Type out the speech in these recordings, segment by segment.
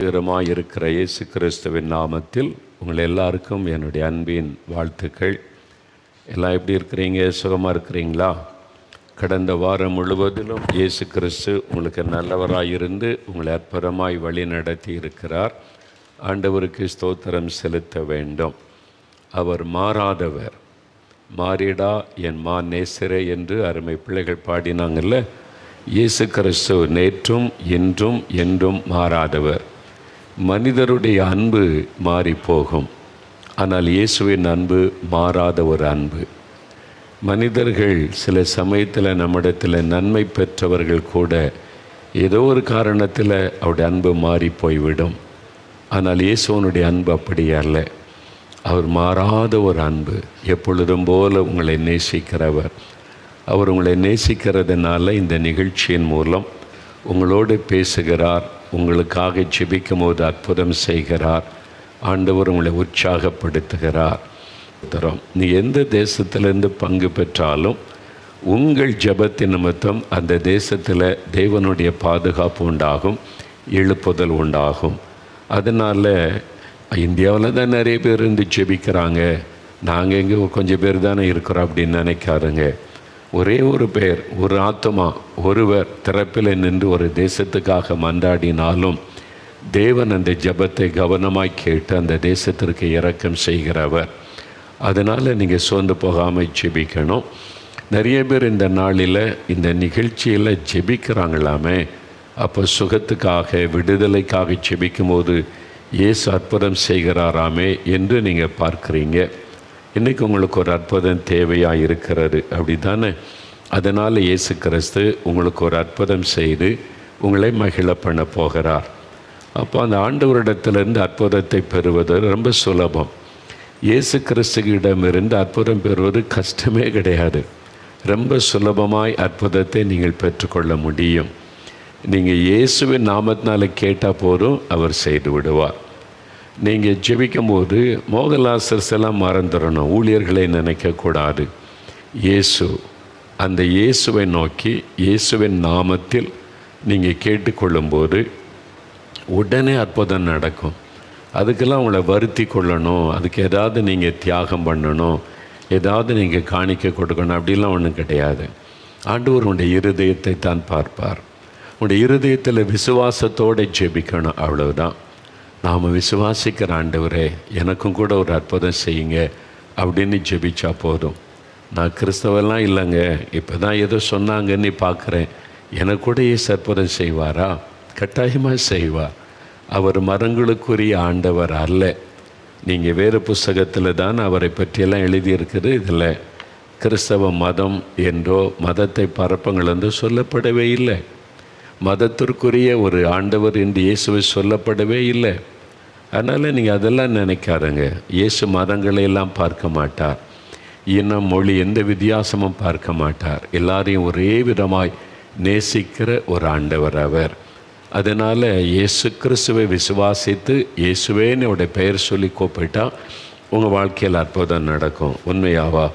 இருக்கிற இயேசு கிறிஸ்துவின் நாமத்தில் உங்கள் எல்லாருக்கும் என்னுடைய அன்பின் வாழ்த்துக்கள். எல்லாம் எப்படி இருக்கிறீங்க? சுகமாக இருக்கிறீங்களா? கடந்த வாரம் முழுவதிலும் இயேசு கிறிஸ்து உங்களுக்கு நல்லவராயிருந்து உங்களை அற்புதமாய் வழி நடத்தி இருக்கிறார். ஆண்டவருக்கு ஸ்தோத்திரம் செலுத்த வேண்டும். அவர் மாறாதவர். மாறிடா என் மா நேசரே என்று அருமை பிள்ளைகள் பாடினாங்கல்ல. இயேசு கிறிஸ்து நேற்றும் இன்றும் என்றும் மாறாதவர். மனிதருடைய அன்பு மாறி போகும், ஆனால் இயேசுவின் அன்பு மாறாத ஒரு அன்பு. மனிதர்கள் சில சமயத்தில் நம்மிடத்தில் நன்மை பெற்றவர்கள் கூட ஏதோ ஒரு காரணத்தில் அவருடைய அன்பு மாறி போய்விடும். ஆனால் இயேசுவனுடைய அன்பு அப்படி அல்ல. அவர் மாறாத ஒரு அன்பு, எப்பொழுதும் போல உங்களை நேசிக்கிறவர். அவர் உங்களை நேசிக்கிறதுனால இந்த நிகழ்ச்சியின் மூலம் உங்களோடு பேசுகிறார், உங்களுக்காக ஜெபிக்கும் போது அற்புதம் செய்கிறார். ஆண்டவர் உங்களை உற்சாகப்படுத்துகிறார். நீ எந்த தேசத்திலிருந்து பங்கு பெற்றாலும் உங்கள் ஜெபத்தின் நிமித்தம் அந்த தேசத்தில் தேவனுடைய பாதுகாப்பு உண்டாகும், எழுப்புதல் உண்டாகும். அதனால் இந்தியாவில் தான் நிறைய பேர் இருந்து ஜெபிக்கிறாங்க, நாங்கள் எங்கே கொஞ்சம் பேர் தானே இருக்கிறோம் அப்படின்னு நினைக்காதுங்க. ஒரே ஒரு பேர், ஒரு ஆத்மா, ஒருவர் திறப்பில் நின்று ஒரு தேசத்துக்காக மன்றாடினாலும் தேவன் அந்த ஜெபத்தை கவனமாய் கேட்டு அந்த தேசத்திற்கு இரக்கம் செய்கிறவர். அதனால் நீங்கள் சோர்ந்து போகாமல் ஜெபிக்கணும். நிறைய பேர் இந்த நாளில் இந்த நிகழ்ச்சியில் ஜெபிக்கிறாங்களாமே, அப்போ சுகத்துக்காக விடுதலைக்காக ஜெபிக்கும் போது இயேசு அற்புதம் செய்கிறாராமே என்று நீங்கள் பார்க்குறீங்க. இன்றைக்கி உங்களுக்கு ஒரு அற்புதம் தேவையாக இருக்கிறது, அப்படி தானே? அதனால் இயேசு கிறிஸ்து உங்களுக்கு ஒரு அற்புதம் செய்து உங்களை மகிழ பண்ண போகிறார். அப்போ அந்த ஆண்டவரிடத்திலிருந்து அற்புதத்தை பெறுவது ரொம்ப சுலபம். இயேசு கிறிஸ்துவிடமிருந்து அற்புதம் பெறுவது கஷ்டமே கிடையாது. ரொம்ப சுலபமாய் அற்புதத்தை நீங்கள் பெற்றுக்கொள்ள முடியும். நீங்கள் இயேசுவின் நாமத்தினால கேட்டால் போதும், அவர் செய்து விடுவார். நீங்கள் ஜெபிக்கும்போது மோகலாசர்ஸ் எல்லாம் மறந்துடணும், ஊழியர்களை நினைக்கக்கூடாது. இயேசு, அந்த இயேசுவை நோக்கி இயேசுவின் நாமத்தில் நீங்கள் கேட்டுக்கொள்ளும்போது உடனே அற்புதம் நடக்கும். அதுக்கெல்லாம் உங்களை வருத்தி கொள்ளணும், அதுக்கு ஏதாவது நீங்கள் தியாகம் பண்ணணும், ஏதாவது நீங்கள் காணிக்க கொடுக்கணும், அப்படிலாம் ஒன்றும் கிடையாது. ஆண்டவர் உங்களுடைய இருதயத்தை தான் பார்ப்பார். உங்களுடைய இருதயத்தில் விசுவாசத்தோடு ஜெபிக்கணும், அவ்வளவுதான். நாம் விசுவாசிக்கிற ஆண்டவரே எனக்கும் கூட ஒரு அற்புதம் செய்யுங்க அப்படின்னு ஜெபிச்சா போதும். நான் கிறிஸ்தவெல்லாம் இல்லைங்க, இப்போ தான் ஏதோ சொன்னாங்கன்னு பார்க்குறேன், எனக்கு கூட இயேசு அற்புதம் செய்வாரா? கட்டாயமாக செய்வார். அவர் மரங்களுக்குரிய ஆண்டவர் அல்ல. நீங்கள் வேறு புஸ்தகத்தில் தான் அவரை பற்றியெல்லாம் எழுதியிருக்குது. இதில் கிறிஸ்தவ மதம் என்றோ மதத்தை பரப்புங்கள் என்று சொல்லப்படவே இல்லை. மதத்திற்குரிய ஒரு ஆண்டவர் என்று இயேசுவை சொல்லப்படவே இல்லை. அதனால் நீங்கள் அதெல்லாம் நினைக்காதங்க. இயேசு மதங்களையெல்லாம் பார்க்க மாட்டார், இனம் மொழி எந்த வித்தியாசமும் பார்க்க மாட்டார். எல்லாரையும் ஒரே விதமாய் நேசிக்கிற ஒரு ஆண்டவர் அவர். அதனால் இயேசு கிறிஸ்துவை விசுவாசித்து இயேசுவேன்னு அவருடைய பெயர் சொல்லி கூப்பிட்டால் உங்கள் வாழ்க்கையில் அற்புதம் நடக்கும். உண்மையாவா?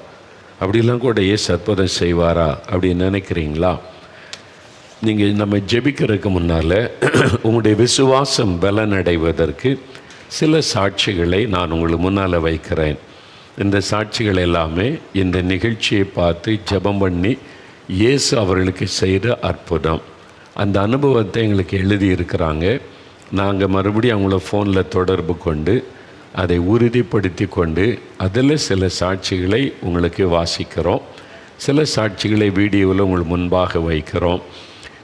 அப்படிலாம் கூட இயேசு அற்புதம் செய்வாரா அப்படின்னு நினைக்கிறீங்களா? நீங்கள் நம்ம ஜெபிக்கிறதுக்கு முன்னால் உங்களுடைய விசுவாசம் பலனடைவதற்கு சில சாட்சிகளை நான் உங்களுக்கு முன்னால் வைக்கிறேன். இந்த சாட்சிகள் எல்லாமே இந்த நிகழ்ச்சியை பார்த்து ஜெபம் பண்ணி இயேசு அவர்களுக்கு செய்த அற்புதம், அந்த அனுபவத்தை எங்களுக்கு எழுதியிருக்கிறாங்க. நாங்கள் மறுபடியும் அவங்கள ஃபோனில் தொடர்பு கொண்டு அதை உறுதிப்படுத்தி கொண்டு அதில் சில சாட்சிகளை உங்களுக்கு வாசிக்கிறோம். சில சாட்சிகளை வீடியோவில் உங்களுக்கு முன்பாக வைக்கிறோம்.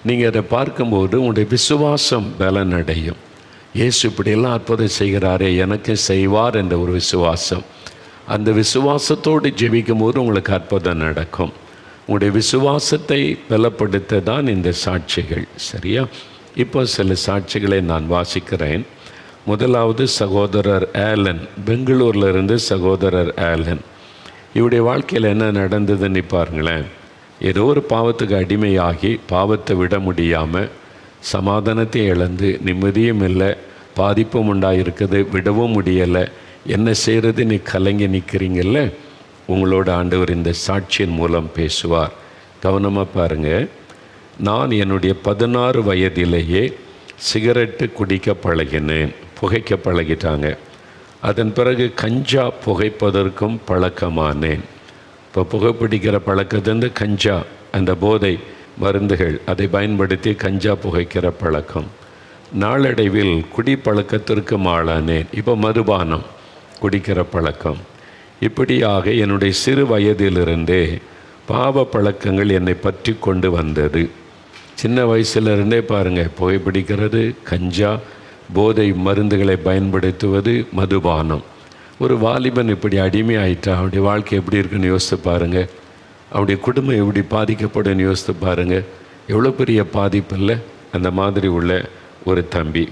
நீங்கள் அதை பார்க்கும்போது உங்களுடைய விசுவாசம் பலனடையும். இயேசு இப்படியெல்லாம் அற்புதம் செய்கிறாரே, எனக்கு செய்வார் என்ற ஒரு விசுவாசம். அந்த விசுவாசத்தோடு ஜெபிக்கும் போது உங்களுக்கு அற்புதம் நடக்கும். உங்களுடைய விசுவாசத்தை பலப்படுத்த தான் இந்த சாட்சிகள். சரியா? இப்போ சில சாட்சிகளை நான் வாசிக்கிறேன். முதலாவது சகோதரர் ஆலன், பெங்களூரிலிருந்து சகோதரர் ஆலன். இவருடைய வாழ்க்கையில் என்ன நடந்ததுன்னு பாருங்களேன். ஏதோ ஒரு பாவத்துக்கு அடிமையாகி பாவத்தை விட முடியாமல் சமாதானத்தை இழந்து நிம்மதியும் இல்லை, பாதிப்பும் உண்டாயிருக்குது, விடவும் முடியலை, என்ன செய்கிறது நீ கலங்கி நிற்கிறீங்கல்ல, உங்களோட ஆண்டவர் இந்த சாட்சியின் மூலம் பேசுவார். கவனமாக பாருங்கள். நான் என்னுடைய 16 வயதிலேயே சிகரெட்டு குடிக்க பழகினேன், புகைக்க பழகிட்டாங்க. அதன் பிறகு கஞ்சா புகைப்பதற்கும் பழக்கமானேன். இப்போ புகைப்பிடிக்கிற பழக்கத்திலிருந்து கஞ்சா, அந்த போதை மருந்துகள், அதை பயன்படுத்தி கஞ்சா புகைக்கிற பழக்கம். நாளடைவில் குடிப்பழக்கத்திற்கு ஆளானேன். இப்போ மதுபானம் குடிக்கிற பழக்கம். இப்படியாக என்னுடைய சிறு வயதிலிருந்தே பாவ பழக்கங்கள் என்னை பற்றி கொண்டு வந்தது. சின்ன வயசுலேருந்தே பாருங்கள், புகைப்பிடிக்கிறது, கஞ்சா, போதை மருந்துகளை பயன்படுத்துவது, மதுபானம். ஒரு வாலிபன் இப்படி அடிமையாயிட்டா அவனுடைய வாழ்க்கை எப்படி இருக்குன்னு யோசித்து பாருங்கள். அவனுடைய குடும்பம் எப்படி பாதிக்கப்படும் யோசித்து பாருங்கள். எவ்வளோ பெரிய பாதிப்பு இல்லை அந்த மாதிரி உள்ள ஒரு தம்பி.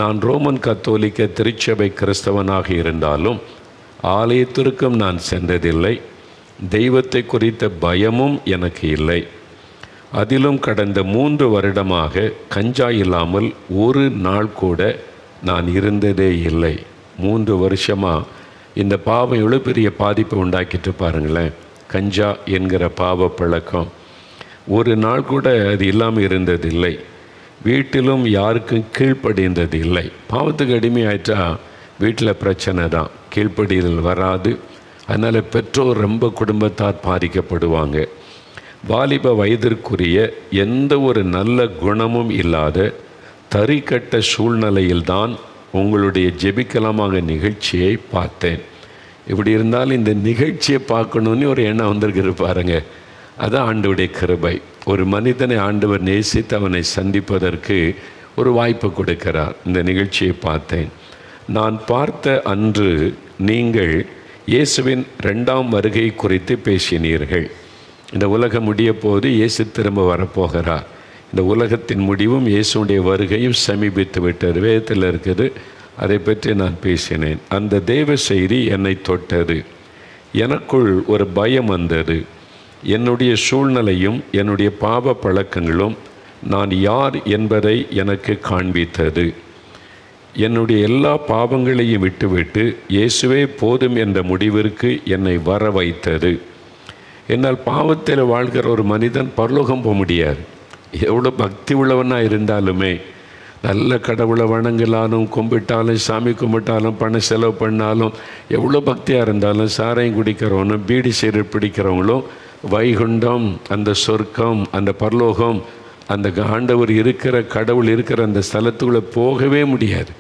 நான் ரோமன் கத்தோலிக்க திருச்சபை கிறிஸ்தவனாக இருந்தாலும் ஆலயத்திற்கும் நான் சென்றதில்லை. தெய்வத்தை குறித்த பயமும் எனக்கு இல்லை. அதிலும் கடந்த 3 வருடமாக கஞ்சா இல்லாமல் ஒரு நாள் கூட நான் இருந்ததே இல்லை. 3 வருஷமாக இந்த பாவம் எவ்வளோ பெரிய பாதிப்பை உண்டாக்கிட்டு பாருங்களேன். கஞ்சா என்கிற பாவ பழக்கம் ஒரு நாள் கூட அது இல்லாமல் இருந்ததில்லை. வீட்டிலும் யாருக்கும் கீழ்ப்படிந்தது இல்லை. பாவத்துக்கு அடிமையாயிட்டா வீட்டில் பிரச்சனை தான், கீழ்ப்படிதல் வராது. அதனால் பெற்றோர் ரொம்ப குடும்பத்தார் பாதிக்கப்படுவாங்க. வாலிப வயதிற்குரிய எந்த ஒரு நல்ல குணமும் இல்லாத தறிக்கட்ட சூழ்நிலையில்தான் உங்களுடைய ஜெபிக்கலாமாக நிகழ்ச்சியை பார்த்தேன். இப்படி இருந்தாலும் இந்த நிகழ்ச்சியை பார்க்கணுன்னு ஒரு எண்ணம் வந்திருக்கிற பாருங்க. அதான் ஆண்டவருடைய கிருபை. ஒரு மனிதனை ஆண்டவர் நேசித்து அவனை சந்திப்பதற்கு ஒரு வாய்ப்பு கொடுக்கிறார். இந்த நிகழ்ச்சியை பார்த்தேன். நான் பார்த்த அன்று நீங்கள் இயேசுவின் 2ஆம் வருகை குறித்து பேசினீர்கள். இந்த உலகம் முடிய போது இயேசு திரும்ப வரப்போகிறார். இந்த உலகத்தின் முடிவும் இயேசுடைய வருகையும் சமீபித்து விட்டது, வேதத்தில் இருக்குது. அதை பற்றி நான் பேசினேன். அந்த தேவ செய்தி என்னை தொட்டது. எனக்குள் ஒரு பயம் வந்தது. என்னுடைய சூழ்நிலையும் என்னுடைய பாவ பழக்கங்களும் நான் யார் என்பதை எனக்கு காண்பித்தது. என்னுடைய எல்லா பாவங்களையும் விட்டுவிட்டு இயேசுவே போதும் என்ற முடிவிற்கு என்னை வர வைத்தது. என்னால் பாவத்தில் வாழ்கிற ஒரு மனிதன் பரலோகம் போக முடியாது. எவ்வளோ பக்தி உள்ளவனாக இருந்தாலுமே, நல்ல கடவுளை வணங்கலாலும், கும்பிட்டாலும், சாமி கும்பிட்டாலும், பணம் செலவு பண்ணாலும், எவ்வளோ பக்தியாக இருந்தாலும், சாராயம் குடிக்கிறவனும் பீடி சிகரெட் பிடிக்கிறவங்களும் வைகுண்டம், அந்த சொர்க்கம், அந்த பரலோகம், அந்த ஆண்டவர் இருக்கிற, கடவுள் இருக்கிற அந்த ஸ்தலத்துக்குள்ளே போகவே முடியாது.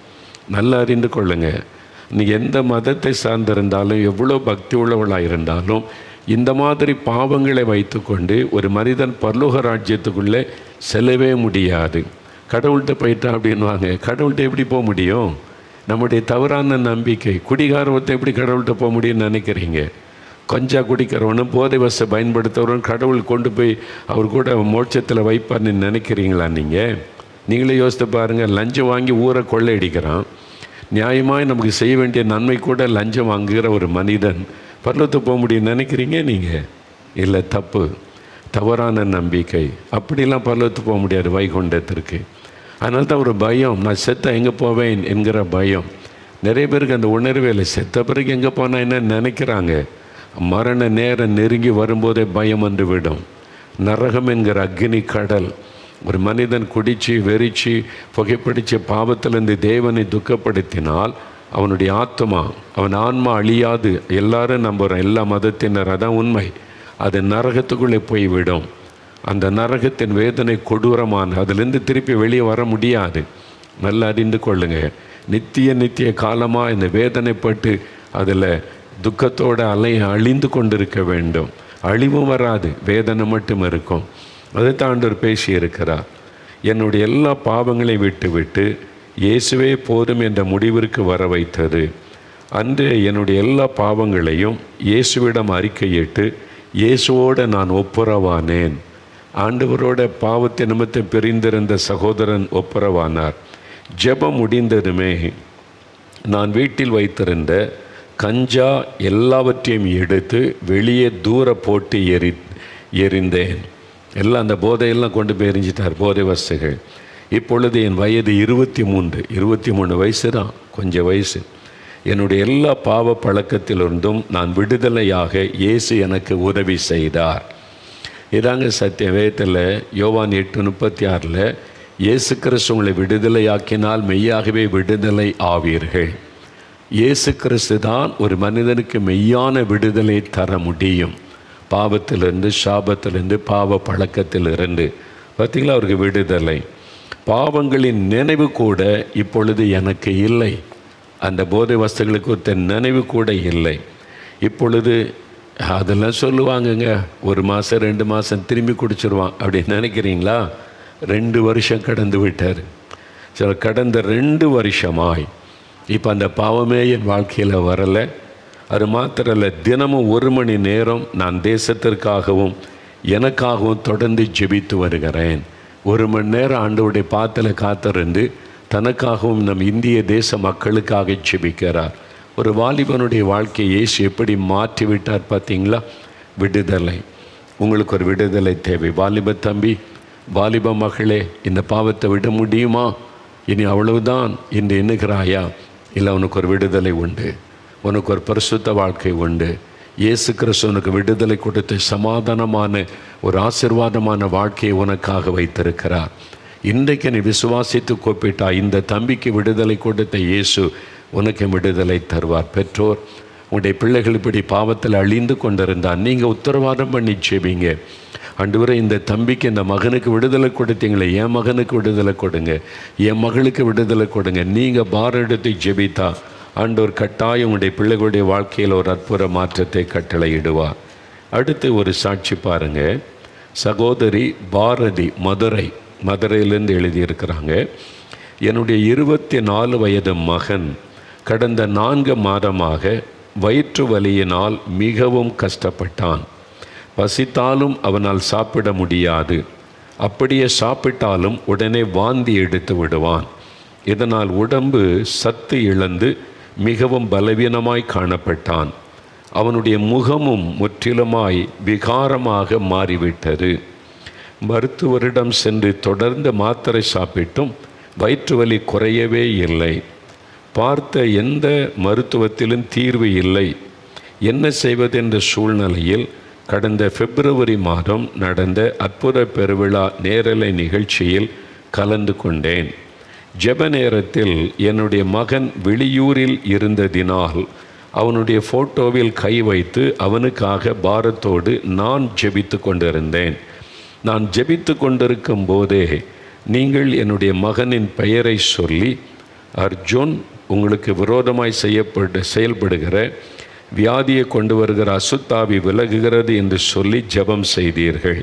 நல்லா அறிந்து கொள்ளுங்க. நீ எந்த மதத்தை சார்ந்திருந்தாலும், எவ்வளோ பக்தி உள்ளவளாக இருந்தாலும், இந்த மாதிரி பாவங்களை வைத்துக்கொண்டு ஒரு மனிதன் பரலோக ராஜ்யத்துக்குள்ளே செல்லவே முடியாது. கடவுள்கிட்ட போயிட்டா அப்படின்வாங்க. கடவுள்கிட்ட எப்படி போக முடியும்? நம்முடைய தவறான நம்பிக்கை. குடிகாரத்தை எப்படி கடவுள்கிட்ட போக முடியும்னு நினைக்கிறீங்க? கொஞ்சம் குடிக்கிறவனும் போதை வசை பயன்படுத்துகிறவனும் கடவுள் கொண்டு போய் அவர் கூட மோட்சத்தில் வைப்பார்னு நினைக்கிறீங்களா? நீங்களே யோசித்து பாருங்கள். லஞ்சம் வாங்கி ஊரை கொள்ளையடிக்கிறான். நியாயமாக நமக்கு செய்ய வேண்டிய நன்மை கூட லஞ்சம் வாங்குகிற ஒரு மனிதன் பரலோகத்துக்கு போக முடியும்னு நினைக்கிறீங்க நீங்கள்? இல்லை, தப்பு, தவறான நம்பிக்கை. அப்படிலாம் பரலோகத்துக்கு போக முடியாது, வைகுண்டத்திற்கு. அதனால தான் ஒரு பயம். நான் செத்த எங்கே போவேன் என்கிற பயம். நிறைய பேருக்கு அந்த உணர்வே இல்லை. செத்த பிறகு எங்கே போனால் என்ன நினைக்கிறாங்க? மரண நேரம் நெருங்கி வரும்போதே பயம் வந்து விடும். நரகம் என்கிற அக்னி கடல். ஒரு மனிதன் குடித்து வெறிச்சு புகைப்பிடிச்சு பாவத்திலிருந்து தேவனை துக்கப்படுத்தினால் அவனுடைய ஆத்மா, அவன் ஆன்மா அழியாது. எல்லாரும் நம்புகிறோம், எல்லா மதத்தினர், அதான் உண்மை. அது நரகத்துக்குள்ளே போய்விடும். அந்த நரகத்தின் வேதனை கொடூரமான, அதிலிருந்து திருப்பி வெளியே வர முடியாது. நல்லா அறிந்து கொள்ளுங்க. நித்திய காலமாக இந்த வேதனைப்பட்டு அதில் துக்கத்தோடு அழிந்து கொண்டிருக்க வேண்டும். அழிவும் வராது, வேதனை மட்டும் இருக்கும். அதை ஆண்டவர் பேசியிருக்கிறார். என்னுடைய எல்லா பாவங்களையும் விட்டு இயேசுவே போதும் என்ற முடிவிற்கு வர வைத்தது. அன்று என்னுடைய எல்லா பாவங்களையும் இயேசுவிடம் அறிக்கையிட்டு இயேசுவோடு நான் ஒப்புரவானேன். ஆண்டவரோட பாவத்தை நிமித்தம் பிரிந்திருந்த சகோதரன் ஒப்புரவானார். ஜெபம் முடிந்ததுமே நான் வீட்டில் வைத்திருந்த கஞ்சா எல்லாவற்றையும் எடுத்து வெளியே தூர போட்டு எறிந்தேன். எல்லாம் அந்த போதையெல்லாம் கொண்டு போய் எரிஞ்சிட்டார், போதை வசதிகள். இப்பொழுது என் வயது 23 வயசு தான், கொஞ்சம் வயசு. என்னுடைய எல்லா பாவ பழக்கத்திலிருந்தும் நான் விடுதலையாக இயேசு எனக்கு உதவி செய்தார். இதாங்க சத்தியம். வேதத்தில் யோவான் 8:36 இயேசு கிறிஸ்து உங்களை விடுதலையாக்கினால் மெய்யாகவே விடுதலை ஆவீர்கள். இயேசு கிறிஸ்து தான் ஒரு மனிதனுக்கு மெய்யான விடுதலை தர முடியும். பாவத்திலிருந்து, சாபத்திலிருந்து, பாவ பழக்கத்திலிருந்து பார்த்திங்களா அவருக்கு விடுதலை. பாவங்களின் நினைவு கூட இப்பொழுது எனக்கு இல்லை. அந்த போதை வஸ்துகளுக்கு ஒருத்த நினைவு கூட இல்லை. இப்பொழுது அதெல்லாம் சொல்லுவாங்கங்க, 1 மாதம் 2 மாதம் திரும்பி குடிச்சிருவான் அப்படின்னு நினைக்கிறீங்களா? 2 வருஷம் கடந்து விட்டார். சில கடந்த 2 வருஷமாய் இப்போ அந்த பாவமே என் வாழ்க்கையில் வரலை. அது மாத்திரம் இல்லை, தினமும் 1 மணி நேரம் நான் தேசத்திற்காகவும் எனக்காகவும் தொடர்ந்து ஜெபித்து வருகிறேன். 1 மணி நேரம் ஆண்டவருடைய பாத்தில் காத்திருந்து தனக்காகவும் நம் இந்திய தேச மக்களுக்காக ஜெபிக்கிறார். ஒரு வாலிபனுடைய வாழ்க்கையை இயேசு எப்படி மாற்றி விட்டார் பார்த்தீங்களா? விடுதலை. உங்களுக்கு ஒரு விடுதலை தேவை. வாலிப தம்பி, வாலிப மகளே, இந்த பாவத்தை விட முடியுமா? இனி அவ்வளவுதான் என்று எண்ணுகிறாயா? இல்லை, உனக்கு ஒரு விடுதலை உண்டு. உனக்கு ஒரு பரிசுத்த வாழ்க்கை உண்டு. இயேசு கிறிஸ்து உனக்கு விடுதலை கொடுத்து சமாதானமான ஒரு ஆசீர்வாதமான வாழ்க்கையை உனக்காக வைத்திருக்கிறார். இன்றைக்கு நீ விசுவாசித்து கூப்பிட்டா இந்த தம்பிக்கு விடுதலை கொடுத்த இயேசு உனக்கு விடுதலை தருவார். பெற்றோர், உங்களுடைய பிள்ளைகள் இப்படி பாவத்தில் அழிந்து கொண்டிருந்தால் நீங்கள் உத்தரவாதம் பண்ணி ஜெபிங்க. ஆண்டவரே, இந்த தம்பிக்கு, இந்த மகனுக்கு விடுதலை கொடுத்தீங்களே, என் மகனுக்கு விடுதலை கொடுங்க, என் மகளுக்கு விடுதலை கொடுங்க. நீங்கள் பாரம் எடுத்து ஜெபித்தா ஆண்டவர் கட்டாயம் உங்களுடைய பிள்ளைகளுடைய வாழ்க்கையில் ஒரு அற்புத மாற்றத்தை கட்டளையிடுவார். அடுத்து ஒரு சாட்சி பாருங்க. சகோதரி பாரதி, மதுரையிலேருந்து எழுதியிருக்கிறாங்க. என்னுடைய 24 வயது மகன் கடந்த 4 மாதமாக வயிற்று வலியினால் மிகவும் கஷ்டப்பட்டான். பசித்தாலும் அவனால் சாப்பிட முடியாது. அப்படியே சாப்பிட்டாலும் உடனே வாந்தி எடுத்து விடுவான். இதனால் உடம்பு சத்து இழந்து மிகவும் பலவீனமாய் காணப்பட்டான். அவனுடைய முகமும் முற்றிலுமாய் விகாரமாக மாறிவிட்டது. மருத்துவரிடம் சென்று தொடர்ந்து மாத்திரை சாப்பிட்டும் வயிற்று வலி குறையவே இல்லை. பார்த்த எந்த மருத்துவத்திலும் தீர்வு இல்லை. என்ன செய்வது என்ற சூழ்நிலையில் கடந்த பிப்ரவரி மாதம் நடந்த அற்புத பெருவிழா நேரலை நிகழ்ச்சியில் கலந்து கொண்டேன். ஜெப நேரத்தில் என்னுடைய மகன் வெளியூரில் இருந்ததினால் அவனுடைய ஃபோட்டோவில் கை வைத்து அவனுக்காக பாரத்தோடு நான் ஜெபித்து கொண்டிருந்தேன். நான் ஜெபித்து கொண்டிருக்கும் போதே நீங்கள் என்னுடைய மகனின் பெயரை சொல்லி, அர்ஜுன், உங்களுக்கு விரோதமாய் செயல்படுகிற வியாதியை கொண்டு வருகிற அசுத்தாவி விலகுகிறது என்று சொல்லி ஜெபம் செய்தீர்கள்.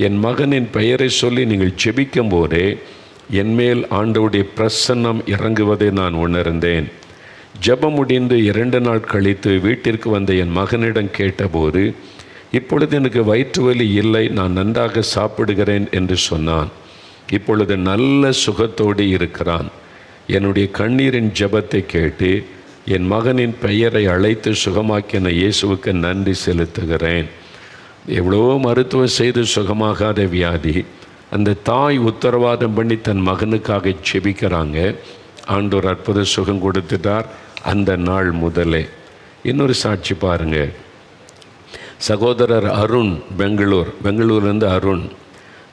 என் மகனின் பெயரை சொல்லி நீங்கள் ஜெபிக்கும் போதே என்மேல் ஆண்டவருடைய பிரசன்னம் இறங்குவதை நான் உணர்ந்தேன். ஜெபம் முடிந்து 2 நாள் கழித்து வீட்டிற்கு வந்த என் மகனிடம் கேட்டபோது, இப்பொழுது எனக்கு வயிற்று வலி இல்லை, நான் நன்றாக சாப்பிடுகிறேன் என்று சொன்னான். இப்பொழுது நல்ல சுகத்தோடு இருக்கிறான். என்னுடைய கண்ணீரின் ஜெபத்தை கேட்டு என் மகனின் பெயரை அழைத்து சுகமாக்கின இயேசுவுக்கு நன்றி செலுத்துகிறேன். எவ்வளவோ மருத்துவம் செய்து சுகமாகாத வியாதி, அந்த தாய் உத்தரவாதம் பண்ணி தன் மகனுக்காக செபிக்கிறாங்க. ஆண்டவர் அற்புத சுகம் கொடுத்துட்டார் அந்த நாள் முதலே. இன்னொரு சாட்சி பாருங்க. சகோதரர் அருண், பெங்களூர்லேருந்து அருண்.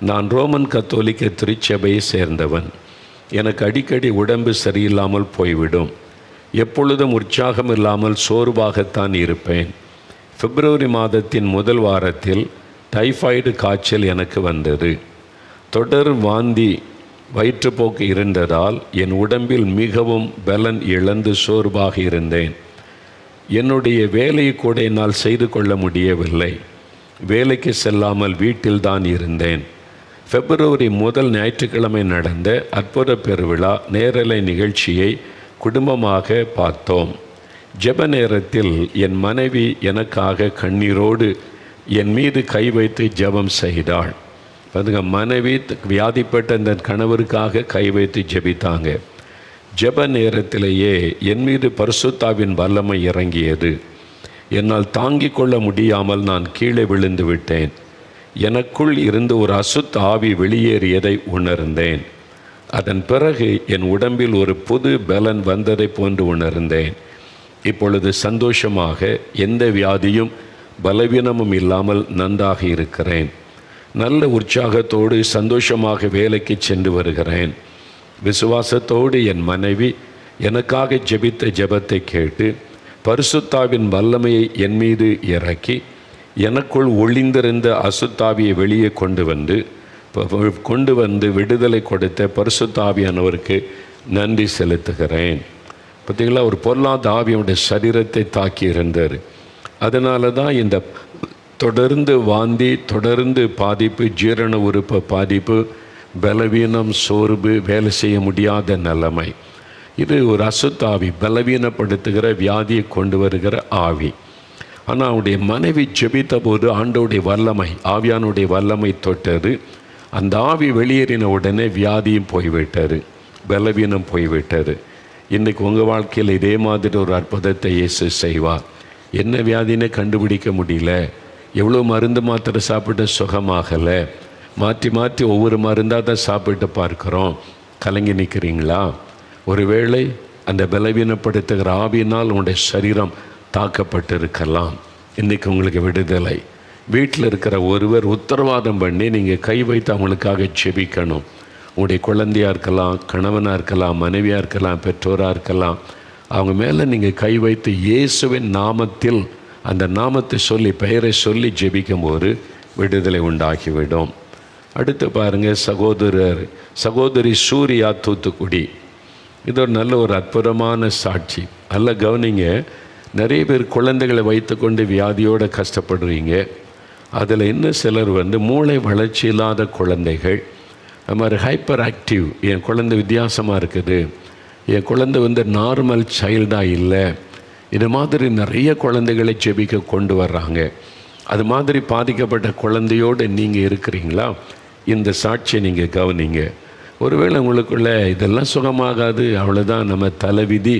நான் ரோமன் கத்தோலிக்க திருச்சபையை சேர்ந்தவன். எனக்கு அடிக்கடி உடம்பு சரியில்லாமல் போய்விடும். எப்பொழுதும் உற்சாகம் இல்லாமல் சோர்வாகத்தான் இருப்பேன். பிப்ரவரி மாதத்தின் முதல் வாரத்தில் டைஃபாய்டு காய்ச்சல் எனக்கு வந்தது. தொடர் வாந்தி, வயிற்றுப்போக்கு இருந்ததால் என் உடம்பில் மிகவும் பலன் இழந்து சோர்வாக இருந்தேன். என்னுடைய வேலையை கூட என்னால் செய்து கொள்ள முடியவில்லை. வேலைக்கு செல்லாமல் வீட்டில் தான் இருந்தேன். பிப்ரவரி முதல் ஞாயிற்றுக்கிழமை நடந்த அற்புத பெருவிழா நேரலை நிகழ்ச்சியை குடும்பமாக பார்த்தோம். ஜெப நேரத்தில் என் மனைவி எனக்காக கண்ணீரோடு என் மீது கை வைத்து ஜெபம் செய்தாள். அதுங்க, மனைவி வியாதிப்பட்ட அந்த கணவருக்காக கை வைத்து ஜெபித்தாங்க. ஜெப நேரத்திலேயே என் மீது பரிசுத்தாவின் வல்லமை இறங்கியது. என்னால் தாங்கிக் கொள்ள முடியாமல் நான் கீழே விழுந்து விட்டேன். எனக்குள் இருந்து ஒரு அசுத்த ஆவி வெளியேறியதை உணர்ந்தேன். அதன் பிறகு என் உடம்பில் ஒரு புது பலன் வந்ததை போன்று உணர்ந்தேன். இப்பொழுது சந்தோஷமாக எந்த வியாதியும் பலவீனமும் இல்லாமல் நன்றாக இருக்கிறேன். நல்ல உற்சாகத்தோடு சந்தோஷமாக வேலைக்கு சென்று வருகிறேன். விசுவாசத்தோடு என் மனைவி எனக்காக ஜெபித்த ஜெபத்தை கேட்டு பரிசுத்தாவின் வல்லமையை என் மீது இறக்கி எனக்குள் ஒளிந்திருந்த அசுத்தாவியை வெளியே கொண்டு வந்து விடுதலை கொடுத்த பரிசுத்தாவியானவருக்கு நன்றி செலுத்துகிறேன். பார்த்தீங்களா, ஒரு பொல்லாத ஆவியுடைய சரீரத்தை தாக்கி இருந்தார். அதனால தான் இந்த தொடர்ந்து வாந்தி, தொடர்ந்து பாதிப்பு, ஜீரண உறுப்பு பாதிப்பு, பலவீனம், சோர்வு, வேலை செய்ய முடியாத நிலைமை. இது ஒரு அசுத்தாவி, பலவீனப்படுத்துகிற வியாதியை கொண்டு வருகிற ஆவி. ஆனால் அவனுடைய மனைவி ஜெபித்த போது ஆண்டோடைய வல்லமை, ஆவியானுடைய வல்லமை தொட்டது. அந்த ஆவி வெளியேறின உடனே வியாதியும் போய்விட்டார், பலவீனம் போய்விட்டார். இன்றைக்கி உங்கள் வாழ்க்கையில் இதே மாதிரி ஒரு அற்புதத்தை இயேசு செய்வார். என்ன வியாதினே கண்டுபிடிக்க முடியல, எவ்வளோ மருந்து மாத்திரை சாப்பிட்டு சுகமாகலை, மாற்றி மாற்றி ஒவ்வொரு மருந்தாக தான் சாப்பிட்டு பார்க்குறோம். கலங்கி நிற்கிறீங்களா? ஒருவேளை அந்த பலவீனப்படுத்துகிற ஆவியினால் உங்களுடைய சரீரம் தாக்கப்பட்டிருக்கலாம். இன்றைக்கி உங்களுக்கு விடுதலை. வீட்டில் இருக்கிற ஒருவர் உத்தரவாதம் பண்ணி நீங்கள் கை வைத்து அவங்களுக்காக ஜெபிக்கணும். உங்களுடைய குழந்தையாக இருக்கலாம், கணவனாக இருக்கலாம், மனைவியாக இருக்கலாம், பெற்றோராக இருக்கலாம். அவங்க மேலே நீங்கள் கை வைத்து இயேசுவின் நாமத்தில் அந்த நாமத்தை சொல்லி, பெயரை சொல்லி ஜெபிக்கும்போது விடுதலை உண்டாகிவிடும். அடுத்து பாருங்கள், சகோதரி சூர்யா, தூத்துக்குடி. இது ஒரு நல்ல ஒரு அற்புதமான சாட்சி. நல்ல கவனிங்க. நிறைய பேர் குழந்தைகளை வைத்துக்கொண்டு வியாதியோடு கஷ்டப்படுறீங்க. அதில் இன்னும் சிலர் மூளை வளர்ச்சி இல்லாத குழந்தைகள். அது மாதிரி ஹைப்பர் ஆக்டிவ், என் குழந்தை வித்தியாசமாக இருக்குது, என் குழந்தை நார்மல் சைல்டாக இல்லை. இது மாதிரி நிறைய குழந்தைகளை ஜெபிக்க கொண்டு வர்றாங்க. அது மாதிரி பாதிக்கப்பட்ட குழந்தையோடு நீங்கள் இருக்கிறீங்களா? இந்த சாட்சியை நீங்கள் கவனிங்க. ஒருவேளை உங்களுக்குள்ளே இதெல்லாம் சுகமாகாது, அவ்வளோதான் நம்ம தலைவிதி,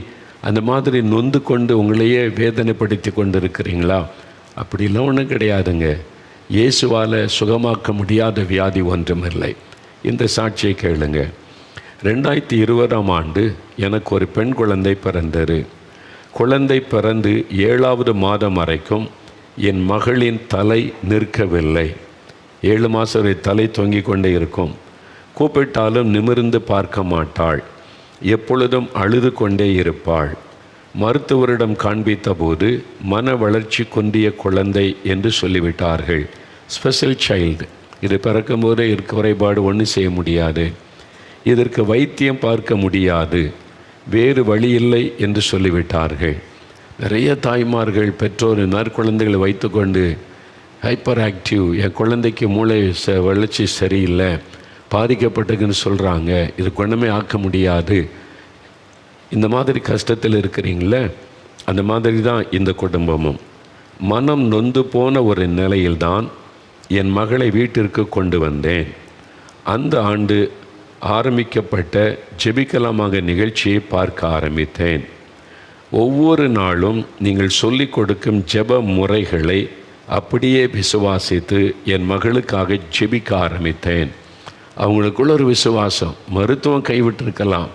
அந்த மாதிரி நொந்து கொண்டு உங்களையே வேதனைப்படுத்தி கொண்டு இருக்கிறீங்களா? அப்படிலாம் ஒன்றும் கிடையாதுங்க. இயேசுவால் சுகமாக்க முடியாத வியாதி ஒன்றுமில்லை. இந்த சாட்சியை கேளுங்க. 2020ஆம் ஆண்டு எனக்கு ஒரு பெண் குழந்தை பிறந்தது. குழந்தை பிறந்து 7வது மாதம் வரைக்கும் என் மகளின் தலை நிற்கவில்லை. 7 மாதம் வரை தலை தொங்கிக் கொண்டே இருக்கும். கூப்பிட்டாலும் நிமிர்ந்து பார்க்க மாட்டாள். எப்பொழுதும் அழுது கொண்டே இருப்பாள். மருத்துவரிடம் காண்பித்த போது மன வளர்ச்சி குன்றிய குழந்தை என்று சொல்லிவிட்டார்கள். ஸ்பெஷல் சைல்டு, இது பிறக்கும்போதே குறைபாடு, ஒன்றும் செய்ய முடியாது, இதற்கு வைத்தியம் பார்க்க முடியாது, வேறு வழி இல்லை என்று சொல்லிவிட்டார்கள். நிறைய தாய்மார்கள், பெற்றோர் குழந்தைகளை வைத்துக்கொண்டு ஹைப்பர் ஆக்டிவ், என் குழந்தைக்கு மூளை வளர்ச்சி சரியில்லை, பாதிக்கப்பட்டதுன்னு சொல்கிறாங்க, இது ஒன்றுமே ஆக்க முடியாது. இந்த மாதிரி கஷ்டத்தில் இருக்கிறீங்களே, அந்த மாதிரி தான் இந்த குடும்பமும். மனம் நொந்து போன ஒரு நிலையில்தான் என் மகளை வீட்டிற்கு கொண்டு வந்தேன். அந்த ஆண்டு ஆரம்பிக்கப்பட்ட ஜெபிக்கலாமாக நிகழ்ச்சியை பார்க்க ஆரம்பித்தேன். ஒவ்வொரு நாளும் நீங்கள் சொல்லிக் கொடுக்கும் ஜெப முறைகளை அப்படியே விசுவாசித்து என் மகளுக்காக ஜெபிக்க ஆரம்பித்தேன். அவங்களுக்குள்ள ஒரு விசுவாசம். மருத்துவம் கைவிட்டிருக்கலாம்,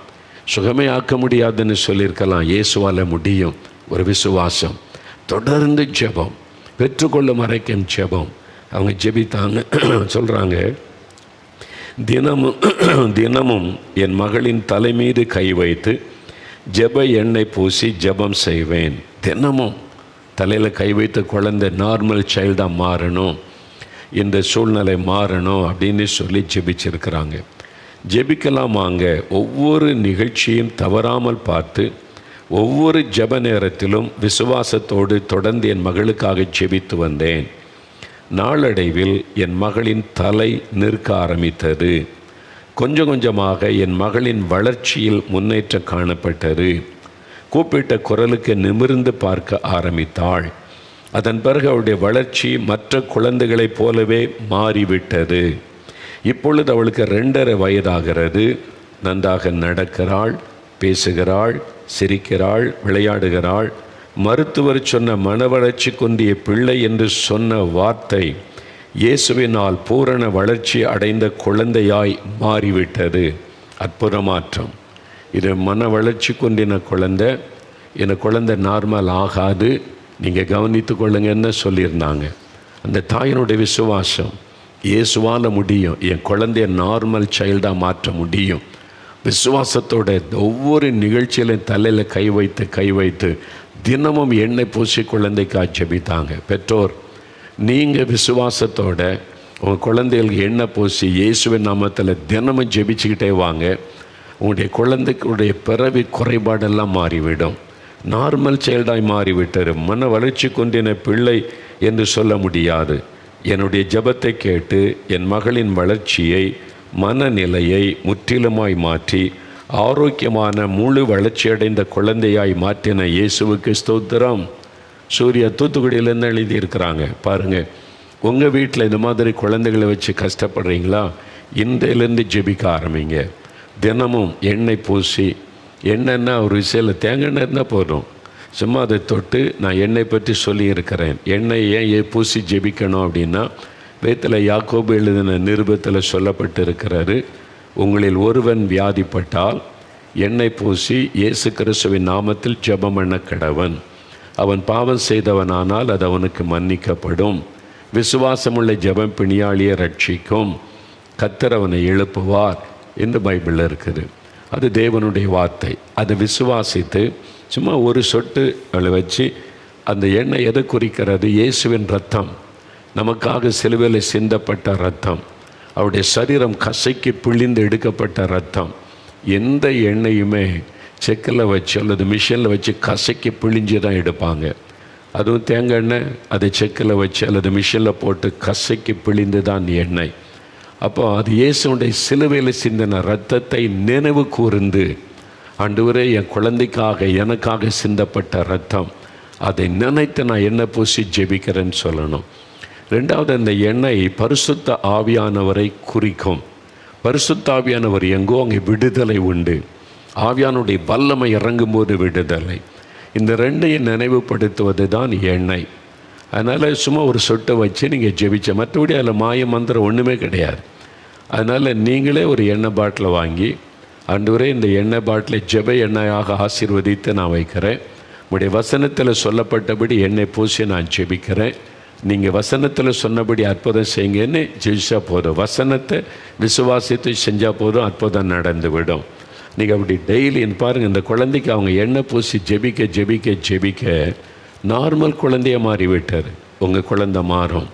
சுகமே ஆக்க முடியாதுன்னு சொல்லியிருக்கலாம், இயேசுவால் முடியும். ஒரு விசுவாசம். தொடர்ந்து ஜெபம், பெற்றுக்கொள்ளும் வரைக்கும் ஜெபம். அவங்க ஜெபித்தாங்க. சொல்கிறாங்க, தினமும் என் மகளின் தலை மீது கை வைத்து ஜெப எண்ணெய் பூசி ஜெபம் செய்வேன். தினமும் தலையில் கை வைத்த குழந்தை நார்மல் சைல்டாக மாறணும், இந்த சூழ்நிலை மாறணும் அப்படின்னு சொல்லி ஜெபிச்சிருக்கிறாங்க. ஜெபிக்கலாமாங்க. ஒவ்வொரு நிகழ்ச்சியும் தவறாமல் பார்த்து ஒவ்வொரு ஜெப நேரத்திலும் விசுவாசத்தோடு தொடர்ந்து என் மகளுக்காக ஜெபித்து வந்தேன். நாளடைவில் என் மகளின் தலை நிற்க ஆரம்பித்தது. கொஞ்சம் கொஞ்சமாக என் மகளின் வளர்ச்சியில் முன்னேற்றம் காணப்பட்டது. கூப்பிட்ட குரலுக்கு நிமிர்ந்து பார்க்க ஆரம்பித்தாள். அதன் பிறகு அவளுடைய வளர்ச்சி மற்ற குழந்தைகளைப் போலவே மாறிவிட்டது. இப்பொழுது அவளுக்கு 2.5 வயதாகிறது. நன்றாக நடக்கிறாள், பேசுகிறாள், சிரிக்கிறாள், விளையாடுகிறாள். மருத்துவர் சொன்ன மன வளர்ச்சி குன்றிய பிள்ளை என்று சொன்ன வார்த்தை இயேசுவினால் பூரண வளர்ச்சி அடைந்த குழந்தையாய் மாறிவிட்டது. அற்புத மாற்றம். இது மன வளர்ச்சி குன்றின குழந்தை, இந்த குழந்தை நார்மல் ஆகாது, நீங்கள் கவனித்து கொள்ளுங்கன்னு சொல்லியிருந்தாங்க. அந்த தாயினுடைய விசுவாசம். இயேசுவால் முடியும். என் குழந்தைய நார்மல் சைல்டாக மாற்ற முடியும். விசுவாசத்தோட ஒவ்வொரு நிகழ்ச்சியிலும் தலையில் கை வைத்து தினமும் எண்ணெய் பூசி குழந்தைக்காக ஜெபித்தாங்க. பெற்றோர், நீங்கள் விசுவாசத்தோட உங்கள் குழந்தைகளுக்கு எண்ணெய் பூசி இயேசுவின் நாமத்தில் தினமும் ஜெபிச்சுக்கிட்டே வாங்க. உங்களுடைய குழந்தைக்குடைய பிறவி குறைபாடெல்லாம் மாறிவிடும். நார்மல் சைல்டாய் மாறிவிட்டார். மன வளர்ச்சி கொண்டின பிள்ளை என்று சொல்ல முடியாது. என்னுடைய ஜெபத்தை கேட்டு என் மகளின் வளர்ச்சியை, மனநிலையை முற்றிலுமாய் மாற்றி ஆரோக்கியமான முழு வளர்ச்சியடைந்த குழந்தையாய் மாற்றின இயேசுவுக்கு ஸ்தோத்திரம். சூர்யா தூத்துக்குடியிலேருந்து எழுதியிருக்கிறாங்க. பாருங்கள், உங்கள் வீட்டில் இந்த மாதிரி குழந்தைகளை வச்சு கஷ்டப்படுறீங்களா? இன்றையிலேருந்து ஜெபிக்க ஆரம்பிங்க. தினமும் எண்ணெய் பூசி, எண்ணெய்னா ஒரு விஷயம் தேங்காய் எண்ணெய் இருந்தால் போதும். சும்மா அதை தொட்டு நான் எண்ணெய் பற்றி சொல்லியிருக்கிறேன். எண்ணெய் ஏன் பூசி ஜெபிக்கணும் அப்படின்னா, வேதத்தில் யாக்கோபு எழுதின நிருபத்தில் சொல்லப்பட்டு இருக்கிறாரு, உங்களில் ஒருவன் வியாதிப்பட்டால் எண்ணெய் பூசி இயேசு கிறிஸ்துவின் நாமத்தில் ஜெபம் பண்ண கடவன். அவன் பாவம் செய்தவனானால் அது அவனுக்கு மன்னிக்கப்படும். விசுவாசமுள்ள ஜெபம் பிணியாளியை ரட்சிக்கும். கர்த்தர் அவனை எழுப்புவார் என்று பைபிளில் இருக்குது. அது தேவனுடைய வார்த்தை. அதை விசுவாசித்து சும்மா ஒரு சொட்டு வச்சு, அந்த எண்ணெய் எதை குறிக்கிறது? இயேசுவின் ரத்தம், நமக்காக சிலுவையில் சிந்தப்பட்ட ரத்தம், அவருடைய சரீரம் கசைக்கு பிழிந்து எடுக்கப்பட்ட ரத்தம். எந்த எண்ணெயுமே செக்கில் வச்சு அல்லது மிஷினில் வச்சு கசைக்கு பிழிஞ்சு தான் எடுப்பாங்க. அதுவும் தேங்காய் எண்ணெய் அதை செக்கில் வச்சு அல்லது மிஷினில் போட்டு கசைக்கு பிழிந்து தான் எண்ணெய். அப்போ அது இயேசுடைய சிலுவையில் சிந்தின ரத்தத்தை நினைவு கூர்ந்து, ஆண்டவரே என் குழந்தைக்காக எனக்காக சிந்தப்பட்ட ரத்தம், அதை நினைத்து நான் எண்ணெய் பூசி ஜெபிக்கிறேன்னு சொல்லணும். ரெண்டாவது, அந்த எண்ணெய் பரிசுத்த ஆவியானவரை குறிக்கும். பரிசுத்த ஆவியானவர் எங்கோ அங்கே விடுதலை உண்டு. ஆவியானுடைய வல்லமை இறங்கும்போது விடுதலை. இந்த ரெண்டையும் நினைவுபடுத்துவது தான் எண்ணெய். அதனால் சும்மா ஒரு சொட்டை வச்சு நீங்கள் ஜெபிச்ச, மற்றபடி அதில் மாய மந்திரம் ஒன்றுமே கிடையாது. அதனால் நீங்களே ஒரு எண்ணெய் பாட்டில் வாங்கி, ஆண்டவரே இந்த எண்ணெய் பாட்டிலை ஜெப எண்ணெயாக ஆசீர்வதித்து நான் வைக்கிறேன். உங்களுடைய வசனத்தில் சொல்லப்பட்டபடி எண்ணெய் பூசி நான் ஜெபிக்கிறேன். நீங்கள் வசனத்தில் சொன்னபடி அற்புதம் செய்யுங்கன்னு ஜெயிச்சா போதும். வசனத்தை விசுவாசித்து செஞ்சால் போதும், அற்புதம் நடந்து விடும். நீங்கள் அப்படி டெய்லி பாருங்கள், இந்த குழந்தைக்கு அவங்க எண்ணெய் பூசி ஜெபிக்க ஜெபிக்க ஜெபிக்க நார்மல் குழந்தைய மாறிவிட்டார். உங்கள் குழந்தை மாறும்,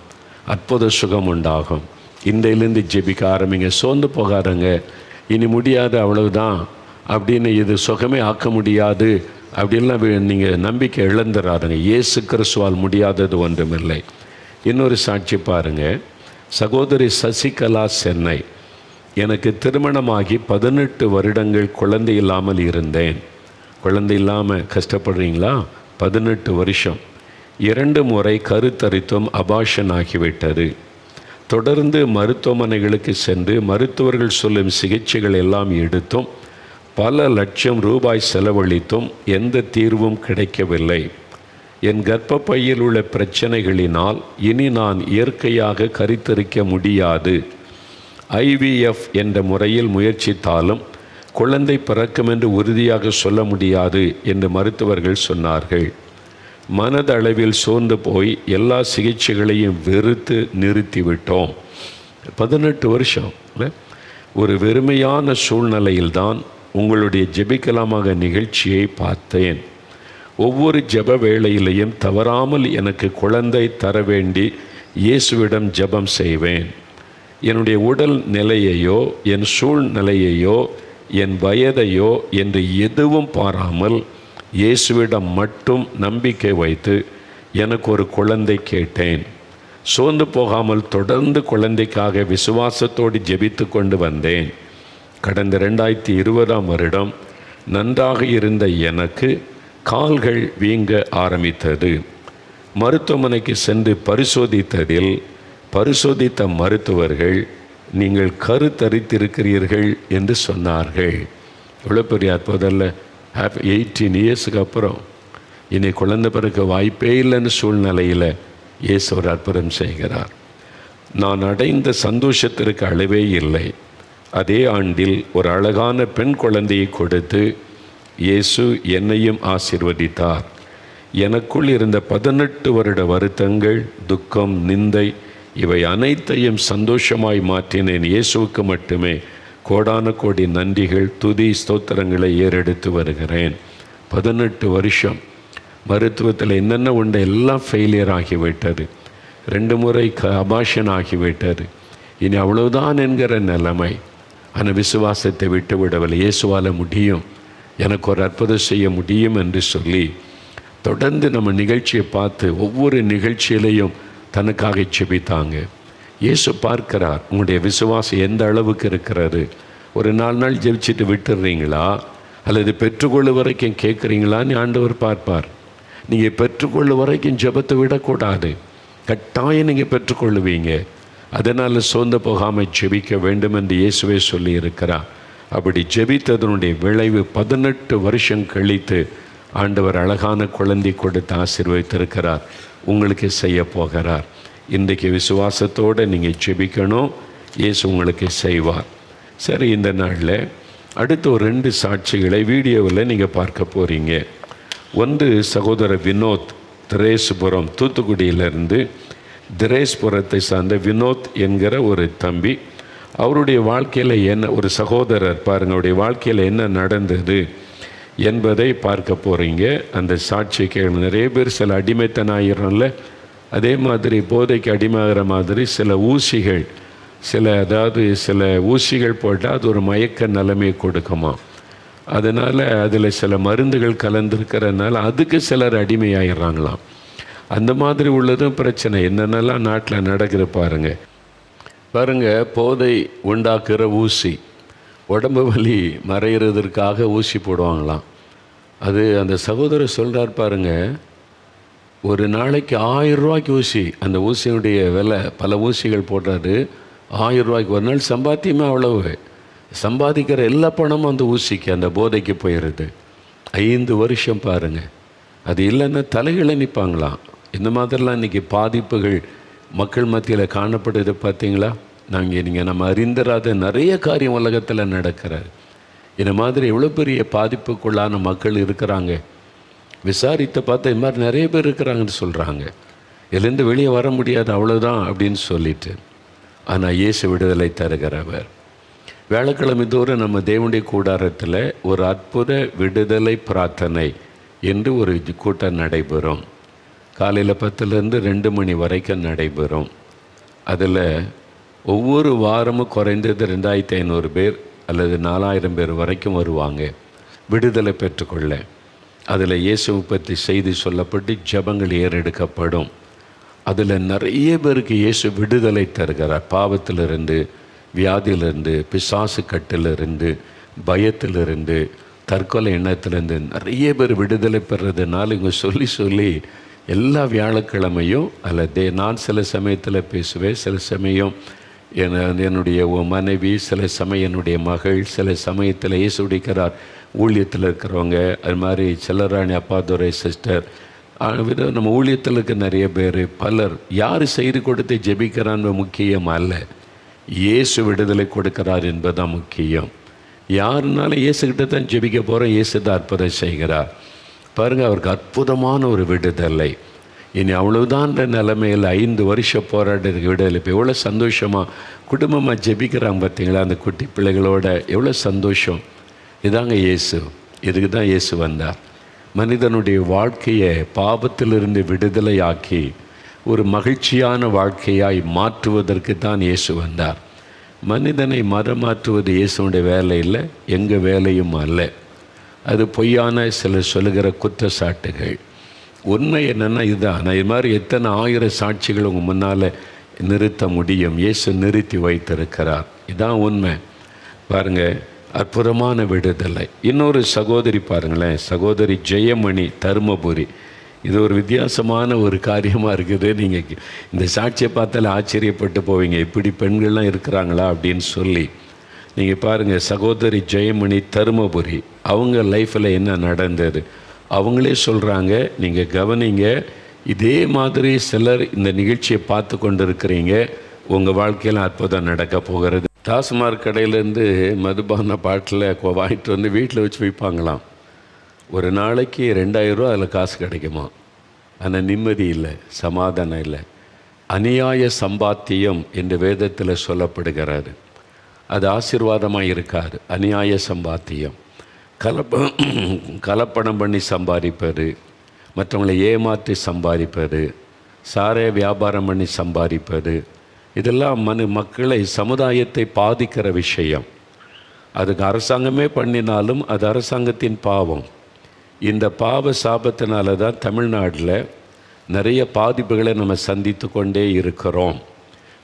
அற்புத சுகம் உண்டாகும். இன்றையிலேருந்து ஜெபிக்க ஆரம்பிங்க. சோர்ந்து போகாதங்க, இனி முடியாது அவ்வளவுதான் அப்படின்னு, இது சுகமே ஆக்க முடியாது அப்படின்லாம் நீங்கள் நம்பிக்கை இழந்துடாதுங்க. இயேசு கிறிஸ்துவால் முடியாதது ஒன்றுமில்லை. இன்னொரு சாட்சி பாருங்கள். சகோதரி சசிகலா சென்னை, எனக்கு திருமணமாகி 18 வருடங்கள் குழந்தை இல்லாமல் இருந்தேன். குழந்தை இல்லாமல் கஷ்டப்படுறீங்களா? 18 வருஷம். 2 முறை கருத்தரித்தும் அபார்ஷன் ஆகிவிட்டது. தொடர்ந்து மருத்துவமனைகளுக்கு சென்று மருத்துவர்கள் சொல்லும் சிகிச்சைகள் எல்லாம் எடுத்தும் பல லட்சம் ரூபாய் செலவழித்தும் எந்த தீர்வும் கிடைக்கவில்லை. என் கர்ப்பப்பையில் உள்ள பிரச்சனைகளினால் இனி நான் இயற்கையாக கருத்தரிக்க முடியாது. IVF என்ற முறையில் முயற்சித்தாலும் குழந்தை பிறக்கும் என்று உறுதியாக சொல்ல முடியாது என்று மருத்துவர்கள் சொன்னார்கள். மனதளவில் சோர்ந்து போய் எல்லா சிகிச்சைகளையும் வெறுத்து நிறுத்திவிட்டோம். 18 வருஷம். ஒரு வெறுமையான சூழ்நிலையில்தான் உங்களுடைய ஜெபிக்கலாமாக நிகழ்ச்சியை பார்த்தேன். ஒவ்வொரு ஜெப வேளையிலையும் தவறாமல் எனக்கு குழந்தை தர வேண்டி இயேசுவிடம் ஜெபம் செய்வேன். என்னுடைய உடல் நிலையையோ என் சூழ்நிலையையோ என் வயதையோ என்று எதுவும் பாராமல் இயேசுவிடம் மட்டும் நம்பிக்கை வைத்து எனக்கு ஒரு குழந்தை கேட்டேன். சோர்ந்து போகாமல் தொடர்ந்து குழந்தைக்காக விசுவாசத்தோடு ஜெபித்து கொண்டு வந்தேன். கடந்த 2020ஆம் வருடம் நன்றாக இருந்த எனக்கு கால்கள் வீங்க ஆரம்பித்தது. மருத்துவமனைக்கு சென்று பரிசோதித்ததில் பரிசோதித்த மருத்துவர்கள் நீங்கள் கருத்தரித்திருக்கிறீர்கள் என்று சொன்னார்கள். இவ்வளோ பெரிய அற்புதம் இல்லை? 18 இயர்ஸுக்கு அப்புறம் இனி குழந்தை பிறக்க வாய்ப்பே இல்லைன்னு சூழ்நிலையில் இயேசு ஒரு அற்புதம் செய்கிறார். நான் அடைந்த சந்தோஷத்திற்கு அளவே இல்லை. அதே ஆண்டில் ஒரு அழகான பெண் குழந்தையை கொடுத்து இயேசு என்னையும் ஆசீர்வதித்தார். எனக்குள் இருந்த 18 வருட வருத்தங்கள், துக்கம், நிந்தை இவை அனைத்தையும் சந்தோஷமாய் மாற்றினேன். இயேசுவுக்கு மட்டுமே கோடான கோடி நன்றிகள், துதி, ஸ்தோத்திரங்களை ஏறெடுத்து வருகிறேன். 18 வருஷம் மருத்துவத்தில் என்னென்ன உண்டு எல்லாம் ஃபெயிலியர் ஆகிவிட்டது. 2 முறை அபாஷன் ஆகிவிட்டது. இனி அவ்வளவுதான் என்கிற நிலைமை. ஆனால் விசுவாசத்தை விட்டு விடவில்லை. இயேசுவால் முடியும், எனக்கு ஒரு அற்புதம் செய்ய முடியும் என்று சொல்லி தொடர்ந்து நம்ம நிகழ்ச்சியை பார்த்து ஒவ்வொரு நிகழ்ச்சியிலையும் தனக்காக செபித்தாங்க. இயேசு பார்க்கிறார் உங்களுடைய விசுவாசம் எந்த அளவுக்கு இருக்கிறது. ஒரு 4 நாள் ஜெபிச்சுட்டு விட்டுடுறீங்களா அல்லது பெற்றுக்கொள்ள வரைக்கும் கேட்குறீங்களான்னு ஆண்டவர் பார்ப்பார். நீங்கள் பெற்றுக்கொள்ள வரைக்கும் ஜெபத்தை விடக்கூடாது. கட்டாயம் நீங்கள் பெற்றுக்கொள்ளுவீங்க. அதனால் சோர்ந்து போகாமல் ஜெபிக்க வேண்டும் என்று இயேசுவே சொல்லி இருக்கிறார். அப்படி ஜெபித்ததனுடைய விளைவு 18 வருஷம் கழித்து ஆண்டவர் அழகான குழந்தை கொடுத்து ஆசீர்வதித்திருக்கிறார். உங்களுக்கு செய்ய போகிறார். இன்றைக்கு விசுவாசத்தோடு நீங்கள் ஜெபிக்கணும். இயேசு உங்களுக்கு செய்வார். சரி, இந்த நாளில் அடுத்த ஒரு 2 சாட்சிகளை வீடியோவில் நீங்கள் பார்க்க போகிறீங்க. ஒன்று சகோதரர் வினோத், திரேஸ்புரம், தூத்துக்குடியிலிருந்து திரேஸ்புரத்தை சார்ந்த வினோத் என்கிற ஒரு தம்பி. அவருடைய வாழ்க்கையில் என்ன, ஒரு சகோதரர் பாருங்கள், அவருடைய வாழ்க்கையில் என்ன நடந்தது என்பதை பார்க்க போகிறீங்க. அந்த சாட்சிக்கு நிறைய பேர் சில அடிமைத்தனம் ஆகிறோம்ல, அதே மாதிரி போதைக்கு அடிமையாகிற மாதிரி சில ஊசிகள், சில ஊசிகள் போட்டால் அது ஒரு மயக்க நிலைமையை கொடுக்குமா. அதனால் அதில் சில மருந்துகள் கலந்துருக்கிறதுனால அதுக்கு சிலர் அடிமையாகிடுறாங்களாம். அந்த மாதிரி உள்ளதும் பிரச்சனை. என்னென்னலாம் நாட்டில் நடக்குது பாருங்கள். போதை உண்டாக்குற ஊசி, உடம்பு வலி மறைகிறதுக்காக ஊசி போடுவாங்களாம். அது அந்த சகோதரர் சொல்கிறார் பாருங்கள், ஒரு நாளைக்கு 1000 ரூபாய்க்கு ஊசி. அந்த ஊசியுடைய விலை, பல ஊசிகள் போடுறாரு. 1000 ரூபாய்க்கு ஒரு நாள் சம்பாத்தியமே அவ்வளவு. சம்பாதிக்கிற எல்லா பணமும் அந்த ஊசிக்கு, அந்த போதைக்கு போயிடுது. 5 வருஷம் பாருங்கள். அது இல்லைன்னா தலைகளை நிற்பாங்களாம். இந்த மாதிரிலாம் இன்றைக்கி பாதிப்புகள் மக்கள் மத்தியில் காணப்படுது. பார்த்தீங்களா, நீங்கள் நம்ம அறிந்தராத நிறைய காரியம் உலகத்தில் நடக்கிறார். இந்த மாதிரி எவ்வளோ பெரிய பாதிப்புக்குள்ளான மக்கள் இருக்கிறாங்க. விசாரித்த பார்த்தா இது மாதிரி நிறைய பேர் இருக்கிறாங்கன்னு சொல்கிறாங்க. இதுலேருந்து வெளியே வர முடியாது, அவ்வளோதான் அப்படின்னு சொல்லிட்டு. ஆனால் இயேசு விடுதலை தருகிறவர். வியாழக்கிழமை தோறும் நம்ம தேவனுடைய கூடாரத்தில் ஒரு அற்புத விடுதலை பிரார்த்தனை என்று ஒரு கூட்டம் நடைபெறும். காலையில் 10லேருந்து 2 மணி வரைக்கும் நடைபெறும். அதில் ஒவ்வொரு வாரமும் குறைந்தது 2500 பேர் அல்லது 4000 பேர் வரைக்கும் வருவாங்க விடுதலை பெற்றுக்கொள்ள. அதில் இயேசுவை பற்றி செய்தி சொல்லப்பட்டு ஜெபங்கள் ஏறெடுக்கப்படும். அதில் நிறைய பேருக்கு இயேசு விடுதலை தருகிறார். பாவத்திலிருந்து, வியாதியிலிருந்து, பிசாசு கட்டிலிருந்து, பயத்திலிருந்து, தற்கொலை எண்ணத்திலேருந்து நிறைய பேர் விடுதலை பெறதுனால இவங்க சொல்லி எல்லா வியாழக்கிழமையும் அல்லது நான் சில சமயத்தில் பேசுவேன், சில சமயம் என்னுடைய மனைவி, சில சமயம் என்னுடைய மகள், சில சமயத்தில் இயேசு உடிக்கிறார் ஊழியத்தில் இருக்கிறவங்க, அது மாதிரி செல்லராணி அப்பாதுரை சிஸ்டர், நம்ம ஊழியத்தில் இருக்க நிறைய பேர், பலர். யார் செய்து கொடுத்து ஜெபிக்கிறான்னு முக்கியம் அல்ல, இயேசு விடுதலை கொடுக்கிறார் என்பதுதான் முக்கியம். யாருனாலும் இயேசுக்கிட்ட தான் ஜெபிக்க போகிறோம். இயேசு தான் அற்புதம் செய்கிறார். பாருங்கள், அவருக்கு அற்புதமான ஒரு விடுதலை. இனி அவ்வளவுதான்ற நிலைமையில் 5 வருஷம் போராட்டத்துக்கு விடுதலை. இப்போ எவ்வளோ சந்தோஷமாக குடும்பமாக ஜெபிக்கிறாங்க பார்த்தீங்களா, அந்த குட்டி பிள்ளைகளோட எவ்வளோ சந்தோஷம். இதாங்க இயேசு. இதுக்கு தான் இயேசு வந்தார். மனிதனுடைய வாழ்க்கையை பாவத்திலிருந்து விடுதலையாக்கி ஒரு மகிழ்ச்சியான வாழ்க்கையாய் மாற்றுவதற்கு தான் இயேசு வந்தார். மனிதனை மதமாற்றுவது இயேசுடைய வேலை இல்லை, எங்கள் வேலையும் அல்ல. அது பொய்யான சில சொல்லுகிற குற்றச்சாட்டுகள். உண்மை என்னென்னா இதுதான். நான் இது மாதிரி எத்தனை 1000 சாட்சிகள் உங்கள் முன்னால் நிறுத்த முடியும். இயேசு நிறுத்தி வைத்திருக்கிறார். இதுதான் உண்மை. பாருங்கள், அற்புதமான விடுதலை. இன்னொரு சகோதரி பாருங்களேன், சகோதரி ஜெயமணி, தருமபுரி. இது ஒரு வித்தியாசமான ஒரு காரியமாக இருக்குது. நீங்கள் இந்த சாட்சியை பார்த்தாலே ஆச்சரியப்பட்டு போவீங்க, இப்படி பெண்கள்லாம் இருக்கிறாங்களா அப்படின்னு சொல்லி. நீங்கள் பாருங்கள், சகோதரி ஜெயமணி, தருமபுரி, அவங்க லைஃப்பில் என்ன நடந்தது அவங்களே சொல்கிறாங்க. நீங்கள் கவனிங்க. இதே மாதிரி சிலர் இந்த நிகழ்ச்சியை பார்த்து கொண்டு இருக்கிறீங்க. உங்கள் வாழ்க்கையில் அற்புதம் நடக்க போகிறது. டாஸ்மார்க் கடையிலேருந்து மதுபான பாட்டில் வாங்கிட்டு வந்து வீட்டில் வச்சு வைப்பாங்களாம். ஒரு நாளைக்கு 2000 ரூபா அதில் காசு கிடைக்குமா. ஆனால் நிம்மதி இல்லை, சமாதானம் இல்லை. அநியாய சம்பாத்தியம் என்று வேதத்தில் சொல்லப்படுகிறாரு. அது ஆசீர்வாதமாக இருக்காது. அநியாய சம்பாத்தியம், கலப்பணம் பண்ணி சம்பாதிப்பது, மற்றவங்களை ஏமாற்றி சம்பாதிப்பது, சாராய வியாபாரம் பண்ணி சம்பாதிப்பது, இதெல்லாம் மக்களை, சமுதாயத்தை பாதிக்கிற விஷயம். அதுக்கு அரசாங்கமே பண்ணினாலும் அது அரசாங்கத்தின் பாவம். இந்த பாவ சாபத்தினால தான் தமிழ்நாட்டில் நிறைய பாதிப்புகளை நம்ம சந்தித்து கொண்டே இருக்கிறோம்.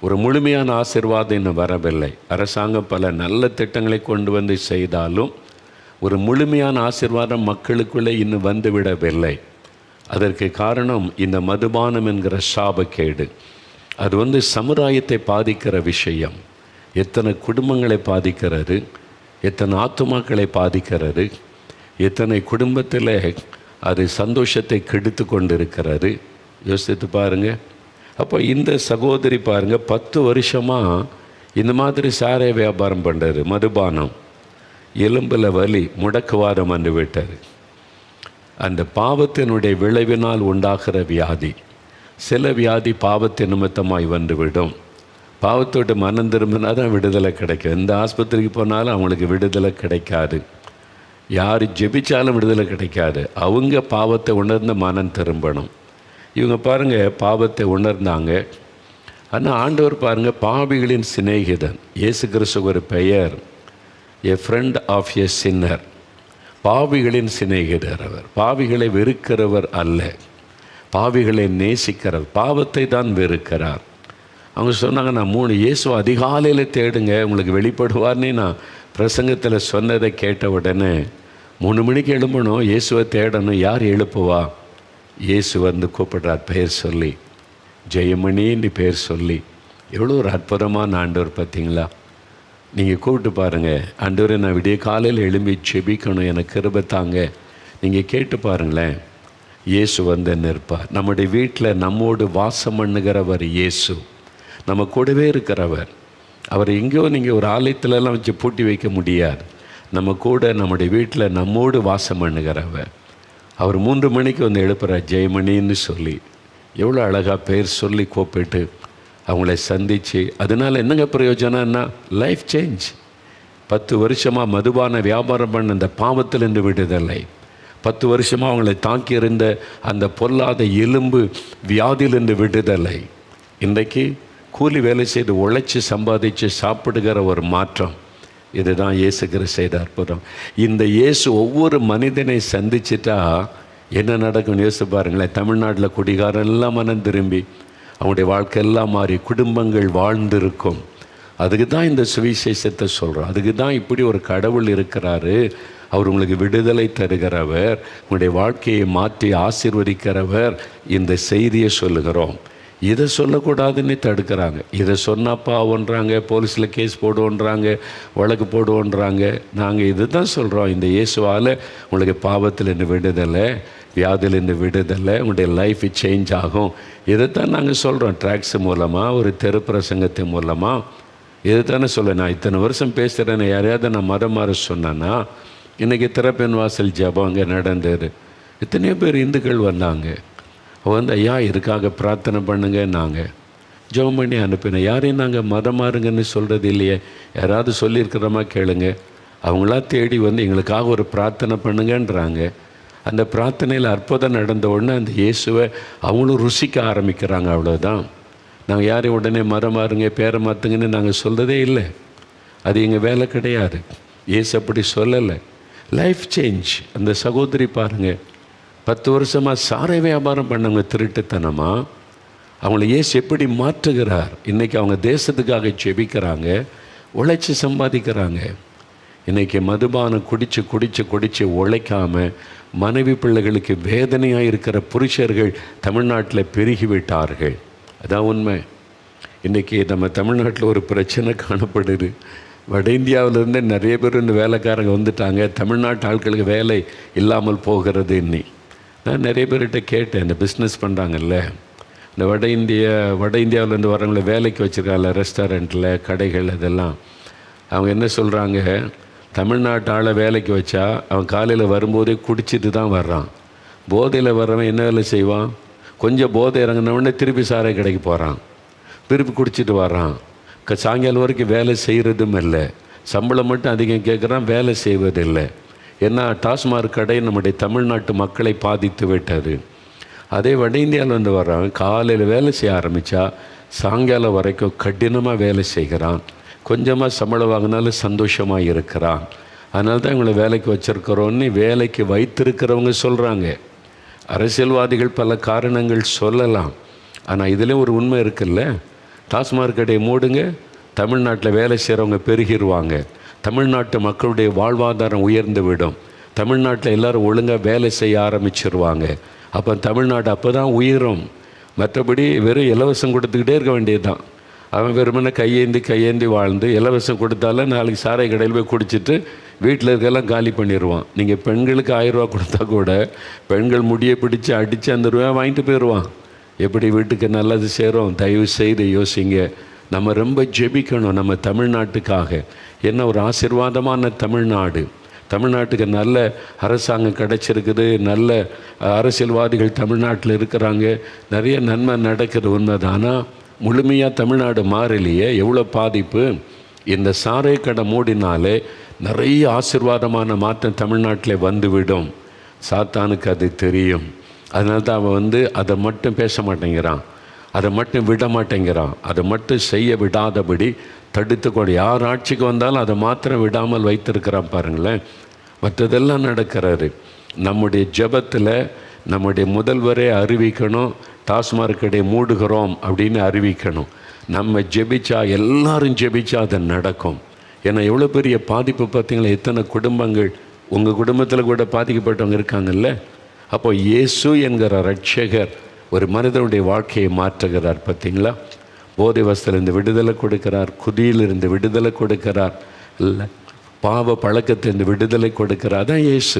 ஒரு முழுமையான ஆசீர்வாதம் இன்னும் வரவில்லை. அரசாங்கம் பல நல்ல திட்டங்களை கொண்டு வந்து செய்தாலும் ஒரு முழுமையான ஆசீர்வாதம் மக்களுக்குள்ளே இன்னும் வந்துவிடவில்லை. அதற்கு காரணம் இந்த மதுபானம் என்கிற சாபக்கேடு. அது சமுதாயத்தை பாதிக்கிற விஷயம். எத்தனை குடும்பங்களை பாதிக்கிறது, எத்தனை ஆத்துமாக்களை பாதிக்கிறது, எத்தனை குடும்பத்தில் அது சந்தோஷத்தை கெடுத்து கொண்டிருக்கிறது. யோசித்து பாருங்கள். அப்போ இந்த சகோதரி பாருங்கள், 10 வருஷமாக இந்த மாதிரி சாராய வியாபாரம் பண்ணுறாரு. மதுபானம், எலும்பில் வலி, முடக்குவாதம் வந்து விட்டார். அந்த பாவத்தினுடைய விளைவினால் உண்டாகிற வியாதி, சில வியாதி பாவத்தின் நிமித்தமாய் வந்துவிடும். பாவத்தோடு மனம் திரும்பினா தான் விடுதலை கிடைக்கும். எந்த ஆஸ்பத்திரிக்கு போனாலும் அவங்களுக்கு விடுதலை கிடைக்காது. யார் ஜெபிச்சாலும் விடுதலை கிடைக்காது. அவங்க பாவத்தை உணர்ந்து மனம் திரும்பணும். இவங்க பாருங்கள், பாவத்தை உணர்ந்தாங்க. ஆனால் ஆண்டவர் பாருங்கள், பாவிகளின் சிநேகிதன். இயேசு கிறிஸ்து ஒரு பெயர், எ ஃப்ரெண்ட் ஆஃப் எ சின்னர். பாவிகளின் சிநேகிதர் அவர். பாவிகளை வெறுக்கிறவர் அல்ல, பாவிகளை நேசிக்கிறவர். பாவத்தை தான் வெறுக்கிறார். அவங்க சொன்னாங்க, நான் 3 இயேசு அதிகாலையில் தேடுங்க, உங்களுக்கு வெளிப்படுவார்னு நான் பிரசங்கத்தில் சொன்னதை கேட்ட உடனே 3 மணிக்கு எழும்பணும், இயேசுவை தேடணும். யார் எழுப்புவா? இயேசு கூப்பிடுறார் பெயர் சொல்லி, ஜெயமணின்னு பேர் சொல்லி. எவ்வளோ ஒரு அற்புதமான ஆண்டவர் பார்த்தீங்களா? நீங்கள் கூப்பிட்டு பாருங்கள், ஆண்டவரை நான் விடிய காலையில் எழும்பி செபிக்கணும், எனக்கு கிருபை தாங்க. நீங்கள் கேட்டு பாருங்களேன், இயேசு நிற்பார். நம்முடைய வீட்டில் நம்மோடு வாசம் பண்ணுகிறவர் இயேசு. நம்ம கூடவே இருக்கிறவர். அவர் எங்கேயோ நீங்கள் ஒரு ஆலயத்திலலாம் வச்சு பூட்டி வைக்க முடியாது. நம்ம கூட, நம்முடைய வீட்டில் நம்மோடு வாசம் பண்ணுகிறவர். அவர் 3 மணிக்கு எழுப்புறார், ஜெயமணின்னு சொல்லி. எவ்வளோ அழகாக பெயர் சொல்லி கூப்பிட்டு அவங்கள சந்தித்து, அதனால் என்னங்க பிரயோஜனம்னா லைஃப் சேஞ்ச். 10 வருஷமாக மதுபான வியாபாரம் பண்ண அந்த பாவத்திலிருந்து விடுதலை, 10 வருஷமாக அவங்களை தாக்கியிருந்த அந்த பொல்லாத எலும்பு வியாதியிலிருந்து விடுதலை, இன்றைக்கு கூலி வேலை செய்து உழைச்சி சம்பாதிச்சு சாப்பிடுகிற ஒரு மாற்றம். இதுதான் இயேசு கிறிஸ்து செய்த அற்புதம். இந்த இயேசு ஒவ்வொரு மனிதனை சந்திச்சிட்டா என்ன நடக்கும்னு யோசிச்சு பாருங்களேன். தமிழ்நாட்டில் குடிகாரம் எல்லாம் மனம் திரும்பி அவங்களுடைய வாழ்க்கையெல்லாம் மாறி குடும்பங்கள் வாழ்ந்திருக்கும். அதுக்கு தான் இந்த சுவிசேஷத்தை சொல்கிறோம். அதுக்கு தான் இப்படி ஒரு கடவுள் இருக்கிறாரு. அவர் உங்களுக்கு விடுதலை தருகிறவர், உங்களுடைய வாழ்க்கையை மாற்றி ஆசீர்வதிக்கிறவர். இந்த செய்தியை சொல்லுகிறோம். இதை சொல்லக்கூடாதுன்னு தடுக்கிறாங்க. இதை சொன்னாப்பா ஒன்றாங்க, போலீஸில் கேஸ் போடுவோன்றாங்க, வழக்கு போடுவோன்றாங்க. நாங்கள் இது தான் சொல்கிறோம், இந்த இயேசுவால் உங்களுக்கு பாவத்திலிருந்து விடுதலை, வியாதியிலிருந்து விடுதலை, உங்களுடைய லைஃப் சேஞ்ச் ஆகும். இதைத்தான் நாங்கள் சொல்கிறோம். ட்ராக்ஸ் மூலமாக, ஒரு தெரு பிரசங்கத்தின் மூலமாக இதைத்தானே சொல்ல. நான் இத்தனை வருஷம் பேசுகிறேன்னு யாரையாவது நான் மதம் மாற சொன்னேன்னா, இன்றைக்கி திறப்பின் வாசல் ஜபம் அங்கே நடந்தது. எத்தனையோ பேர் இந்துக்கள் வந்தாங்க. ஐயா இதுக்காக பிரார்த்தனை பண்ணுங்க, நாங்கள் ஜெபம் பண்ணி அனுப்பினேன். யாரையும் நாங்கள் மதம் மாறுங்கன்னு சொல்கிறது இல்லையே. யாராவது சொல்லியிருக்கிறோமா கேளுங்க. அவங்களா தேடி எங்களுக்காக ஒரு பிரார்த்தனை பண்ணுங்கன்றாங்க. அந்த பிரார்த்தனையில் அற்புதம் நடந்த உடனே அந்த இயேசுவை அவங்களும் ருசிக்க ஆரம்பிக்கிறாங்க. அவ்வளோதான். நாங்கள் யாரையும் உடனே மதம் மாறுங்க, பேரை மாற்றுங்கன்னு நாங்கள் சொல்கிறதே இல்லை. அது எங்கள் வேலை கிடையாது. இயேசு அப்படி சொல்லலை. Life change. அந்த சகோதரி பாருங்கள், 10 வருஷமாக சாராய வியாபாரம் பண்ணவங்க திருட்டுத்தனமாக அவங்கள இயேசு எப்படி மாற்றுகிறார். இன்றைக்கி அவங்க தேசத்துக்காக ஜெபிக்கிறாங்க, உழைச்சி சம்பாதிக்கிறாங்க. இன்றைக்கி மதுபானம் குடித்து உழைக்காமல் மனைவி பிள்ளைகளுக்கு வேதனையாக இருக்கிற புருஷர்கள் தமிழ்நாட்டில் பெருகிவிட்டார்கள். அதான் உண்மை. இன்றைக்கி நம்ம தமிழ்நாட்டில் ஒரு பிரச்சனை காணப்படுது. வட இந்தியாவிலேருந்து நிறைய பேர் இந்த வேலைக்காரங்க வந்துட்டாங்க. தமிழ்நாட்டு ஆட்களுக்கு வேலை இல்லாமல் போகிறது. நான் நிறைய பேர்கிட்ட கேட்டேன், இந்த பிஸ்னஸ் பண்ணுறாங்கல்ல, இந்த வட இந்தியாவிலேருந்து வரவங்களை வேலைக்கு வச்சுருக்காங்கல்ல, ரெஸ்டாரண்ட்டில், கடைகள், இதெல்லாம். அவங்க என்ன சொல்கிறாங்க, தமிழ்நாட்டு ஆளை வேலைக்கு வச்சா அவன் காலையில் வரும்போதே குடிச்சிட்டு தான் வர்றான். போதையில் வர்றவன் என்ன வேலை செய்வான்? கொஞ்சம் போதை இறங்கினவுடனே திருப்பி சாராய கடைக்கு போகிறான். விருப்பி குடிச்சிட்டு வரான். சாயங்காலம் வரைக்கும் வேலை செய்கிறதும் இல்லை, சம்பளம் மட்டும் அதிகம் கேட்குறான், வேலை செய்வதில்லை. ஏன்னா டாஸ்மாக் கடை நம்முடைய தமிழ்நாட்டு மக்களை பாதித்து விட்டது. அதே வட இந்தியாவில் வர்றான், காலையில் வேலை செய்ய ஆரம்பித்தா சாயங்காலம் வரைக்கும் கடினமாக வேலை செய்கிறான். கொஞ்சமாக சம்பளம் வாங்கினாலும் சந்தோஷமாக இருக்கிறான். அதனால தான் இவங்களை வேலைக்கு வச்சுருக்கிறோன்னு வேலைக்கு வைத்திருக்கிறவங்க சொல்கிறாங்க. அரசியல்வாதிகள் பல காரணங்கள் சொல்லலாம், ஆனால் இதுலேயும் ஒரு உண்மை இருக்குல்ல. டாஸ்மாக் கடையை மூடுங்க, தமிழ்நாட்டில் வேலை செய்கிறவங்க பெருகிடுவாங்க, தமிழ்நாட்டு மக்களுடைய வாழ்வாதாரம் உயர்ந்து விடும், தமிழ்நாட்டில் எல்லோரும் ஒழுங்காக வேலை செய்ய ஆரம்பிச்சிருவாங்க. அப்போ தமிழ்நாடு அப்போ தான் உயரும். மற்றபடி வெறும் இலவசம் கொடுத்துக்கிட்டே இருக்க வேண்டியது தான். அவன் வெறுமனே கையேந்தி வாழ்ந்து இலவசம் கொடுத்தாலும் நாளைக்கு சாரை கடையில் போய் குடிச்சிட்டு வீட்டில் இருக்கெல்லாம் காலி பண்ணிடுவான். நீங்கள் பெண்களுக்கு 1000 ரூபா கொடுத்தா கூட பெண்கள் முடியை பிடிச்சி அடித்து அந்த ரூபா வாங்கிட்டு போயிடுவான். எப்படி வீட்டுக்கு நல்லது செய்கிறோம்? தயவு செய்து யோசிங்க. நம்ம ரொம்ப ஜெபிக்கணும் நம்ம தமிழ்நாட்டுக்காக. என்ன ஒரு ஆசீர்வாதமான தமிழ்நாடு. தமிழ்நாட்டுக்கு நல்ல அரசாங்கம் கிடச்சிருக்குது, நல்ல அரசியல்வாதிகள் தமிழ்நாட்டில் இருக்கிறாங்க, நிறைய நன்மை நடக்குது உண்மைதான். ஆனால் முழுமையாக தமிழ்நாடு மாறலையே. எவ்வளோ பாதிப்பு! இந்த சாரை கடை மூடினாலே நிறைய ஆசீர்வாதமான மாற்றம் தமிழ்நாட்டில் வந்துவிடும். சாத்தானுக்கு அது தெரியும். அதனால தான் அவன் அதை மட்டும் பேச மாட்டேங்கிறான், அதை மட்டும் விட மாட்டேங்கிறான், அதை மட்டும் செய்ய விடாதபடி தடுத்துக்கொண்டு யார் ஆட்சிக்கு வந்தாலும் அதை மாத்திரம் விடாமல் வைத்திருக்கிறான் பாருங்களேன். மற்றதெல்லாம் நடக்கிறாரு. நம்முடைய ஜெபத்தில் நம்முடைய முதல்வரே அறிவிக்கணும், டாஸ்மாக் கடையை மூடுகிறோம் அப்படின்னு அறிவிக்கணும். நம்ம ஜெபிச்சா, எல்லாரும் ஜெபிச்சா அது நடக்கும். ஏன்னா எவ்வளோ பெரிய பாதிப்பு பார்த்தீங்களா? எத்தனை குடும்பங்கள், உங்கள் குடும்பத்தில் கூட பாதிக்கப்பட்டவங்க இருக்காங்கல்ல. அப்போ இயேசு என்கிற ரட்சகர் ஒரு மனிதனுடைய வாழ்க்கையை மாற்றுகிறார். பார்த்தீங்களா? போதை வஸ்திலிருந்து விடுதலை கொடுக்கிறார், குதியிலிருந்து விடுதலை கொடுக்கிறார், இல்லை பாவ பழக்கத்திலிருந்து விடுதலை கொடுக்கிறார். அதான் இயேசு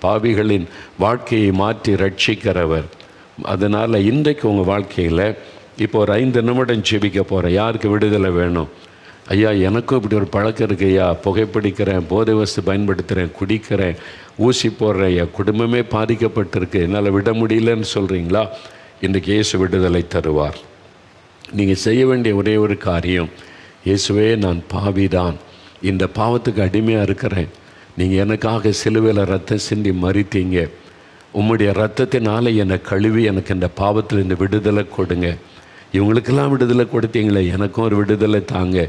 பாவிகளின் வாழ்க்கையை மாற்றி ரட்சிக்கிறவர். அதனால் இன்றைக்கு உங்கள் வாழ்க்கையில் இப்போ ஒரு 5 நிமிடம் ஜெபிக்க போகிறேன். யாருக்கு விடுதலை வேணும்? ஐயா எனக்கும் இப்படி ஒரு பழக்கம் இருக்கு ஐயா, புகைப்பிடிக்கிறேன், போதை வஸ்து பயன்படுத்துகிறேன், குடிக்கிறேன், ஊசி போடுறேன், என் குடும்பமே பாதிக்கப்பட்டிருக்கு, என்னால் விட முடியலன்னு சொல்கிறீங்களா? இன்றைக்கு இயேசு விடுதலை தருவார். நீங்கள் செய்ய வேண்டிய ஒரே ஒரு காரியம், இயேசுவே நான் பாவிதான், இந்த பாவத்துக்கு அடிமையாக இருக்கிறேன், நீங்கள் எனக்காக சிலுவையில் ரத்தம் சிந்தி மறித்தீங்க, உம்முடைய ரத்தத்தினால என்னை கழுவி எனக்கு இந்த பாவத்தில் இந்த விடுதலை கொடுங்க. இவங்களுக்கெல்லாம் விடுதலை கொடுத்தீங்களே, எனக்கும் ஒரு விடுதலை தாங்க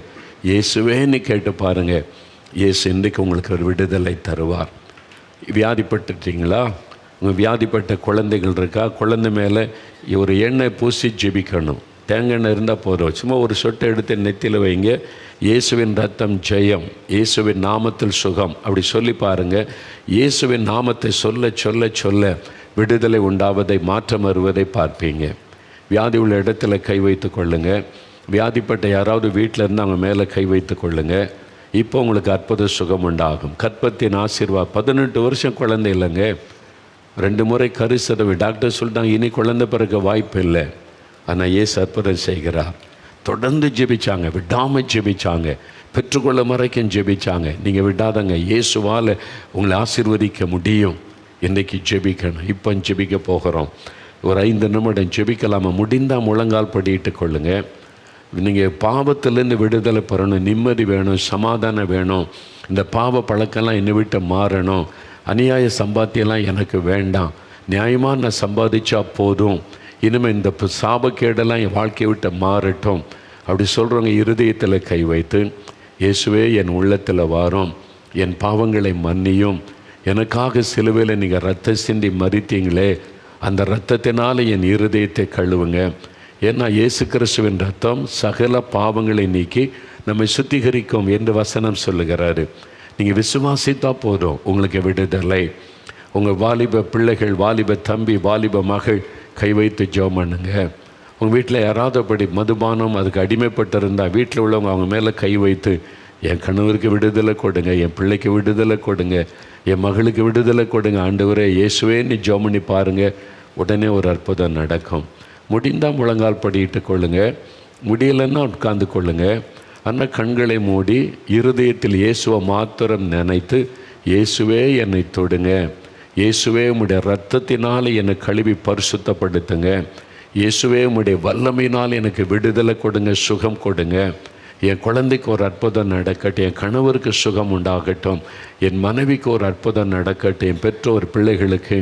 இயேசுவேன்னு கேட்டு பாருங்கள். இயேசு இன்றைக்கு உங்களுக்கு ஒரு விடுதலை தருவார். வியாதிப்பட்டுட்டீங்களா? உங்கள் வியாதிப்பட்ட குழந்தைகள் இருக்கா? குழந்தை மேலே ஒரு எண்ணெய் பூசி ஜெபிக்கணும். தேங்காய் எண்ணெய் இருந்தால் போதும், சும்மா ஒரு சொட்டை எடுத்து நெத்தியில் வைங்க. இயேசுவின் ரத்தம் ஜெயம், இயேசுவின் நாமத்தில் சுகம், அப்படி சொல்லி பாருங்கள். இயேசுவின் நாமத்தை சொல்ல சொல்ல சொல்ல விடுதலை உண்டாவதை, மாற்றம் வருவதை பார்ப்பீங்க. வியாதி உள்ள இடத்துல கை வைத்து கொள்ளுங்கள். வியாதிப்பட்ட யாராவது வீட்டில் இருந்து அவங்க மேலே கை வைத்து கொள்ளுங்கள். இப்போ உங்களுக்கு அற்புத சுகம் உண்டாகும். கற்பத்தின் ஆசீர்வாதம். 18 வருஷம் குழந்தை இல்லைங்க, 2 முறை கருசதவி டாக்டர் சொல்லிட்டாங்க, இனி குழந்தை பிறகு வாய்ப்பு இல்லை. ஆனால் இயேசு அற்புதம் செய்கிறார். தொடர்ந்து ஜெபிச்சாங்க, விடாமல் ஜெபிச்சாங்க, பெற்றுக்கொள்ள மறைக்கும் ஜெபிச்சாங்க. நீங்கள் விடாதங்க, இயேசுவால் உங்களை ஆசீர்வதிக்க முடியும். இன்றைக்கி ஜெபிக்கணும். இப்போ ஜெபிக்க போகிறோம். ஒரு 5 நிமிடம் ஜெபிக்கலாமா? முடிந்தால் முழங்கால் படிட்டு கொள்ளுங்கள். நீங்கள் பாவத்திலேருந்து விடுதலை பெறணும், நிம்மதி வேணும், சமாதானம் வேணும், இந்த பாவ பழக்கம்லாம் என்னை விட்டு மாறணும், அநியாய சம்பாத்தியெல்லாம் எனக்கு வேண்டாம், நியாயமாக நான் சம்பாதிச்சா போதும், இனிமேல் இந்த சாபக்கேடெல்லாம் என் வாழ்க்கையை விட்டு மாறட்டும் அப்படி சொல்கிறவங்க இருதயத்தில் கை வைத்து, இயேசுவே என் உள்ளத்தில் வாரும், என் பாவங்களை மன்னியும், எனக்காக சிலுவையில் நீங்கள் ரத்த சிந்தி மறித்தீங்களே, அந்த இரத்தத்தினால் என் இருதயத்தை கழுவுங்க. ஏன்னா இயேசு கிறிஸ்துவின் ரத்தம் சகல பாவங்களை நீக்கி நம்மை சுத்திகரிக்கும் என்று வசனம் சொல்லுகிறாரு. நீங்கள் விசுவாசித்தா போதும், உங்களுக்கு விடுதலை. உங்கள் வாலிப பிள்ளைகள், வாலிப தம்பி, வாலிப மகள் கை வைத்து ஜெபம் பண்ணுங்க. உங்கள் வீட்டில் யாராவது அப்படி மதுபானம் அதுக்கு அடிமைப்பட்டிருந்தால் வீட்டில் உள்ளவங்க அவங்க மேலே கை வைத்து, என் கணவருக்கு விடுதலை கொடுங்க, என் பிள்ளைக்கு விடுதலை கொடுங்க, என் மகளுக்கு விடுதலை கொடுங்க ஆண்டவரே இயேசுவேன்னு ஜெபம் பண்ணி பாருங்கள். உடனே ஒரு அற்புதம் நடக்கும். முடிந்தால் முழங்கால் படிட்டு கொள்ளுங்கள், முடியலைன்னா உட்கார்ந்து கொள்ளுங்கள். ஆனால் கண்களை மூடி இருதயத்தில் இயேசுவை மாத்திரம் நினைத்து, இயேசுவே என்னை தொடுங்க, இயேசுவே உம்முடைய இரத்தத்தினால் என்னை கழுவி பரிசுத்தப்படுத்துங்க, இயேசுவே உம்முடைய வல்லமையினால் எனக்கு விடுதலை கொடுங்க, சுகம் கொடுங்க. என் குழந்தைக்கு ஒரு அற்புதம் நடக்கட்டும், என் கணவருக்கு சுகம் உண்டாகட்டும், என் மனைவிக்கு ஒரு அற்புதம் நடக்கட்டும், என் பெற்றோர் பிள்ளைகளுக்கு.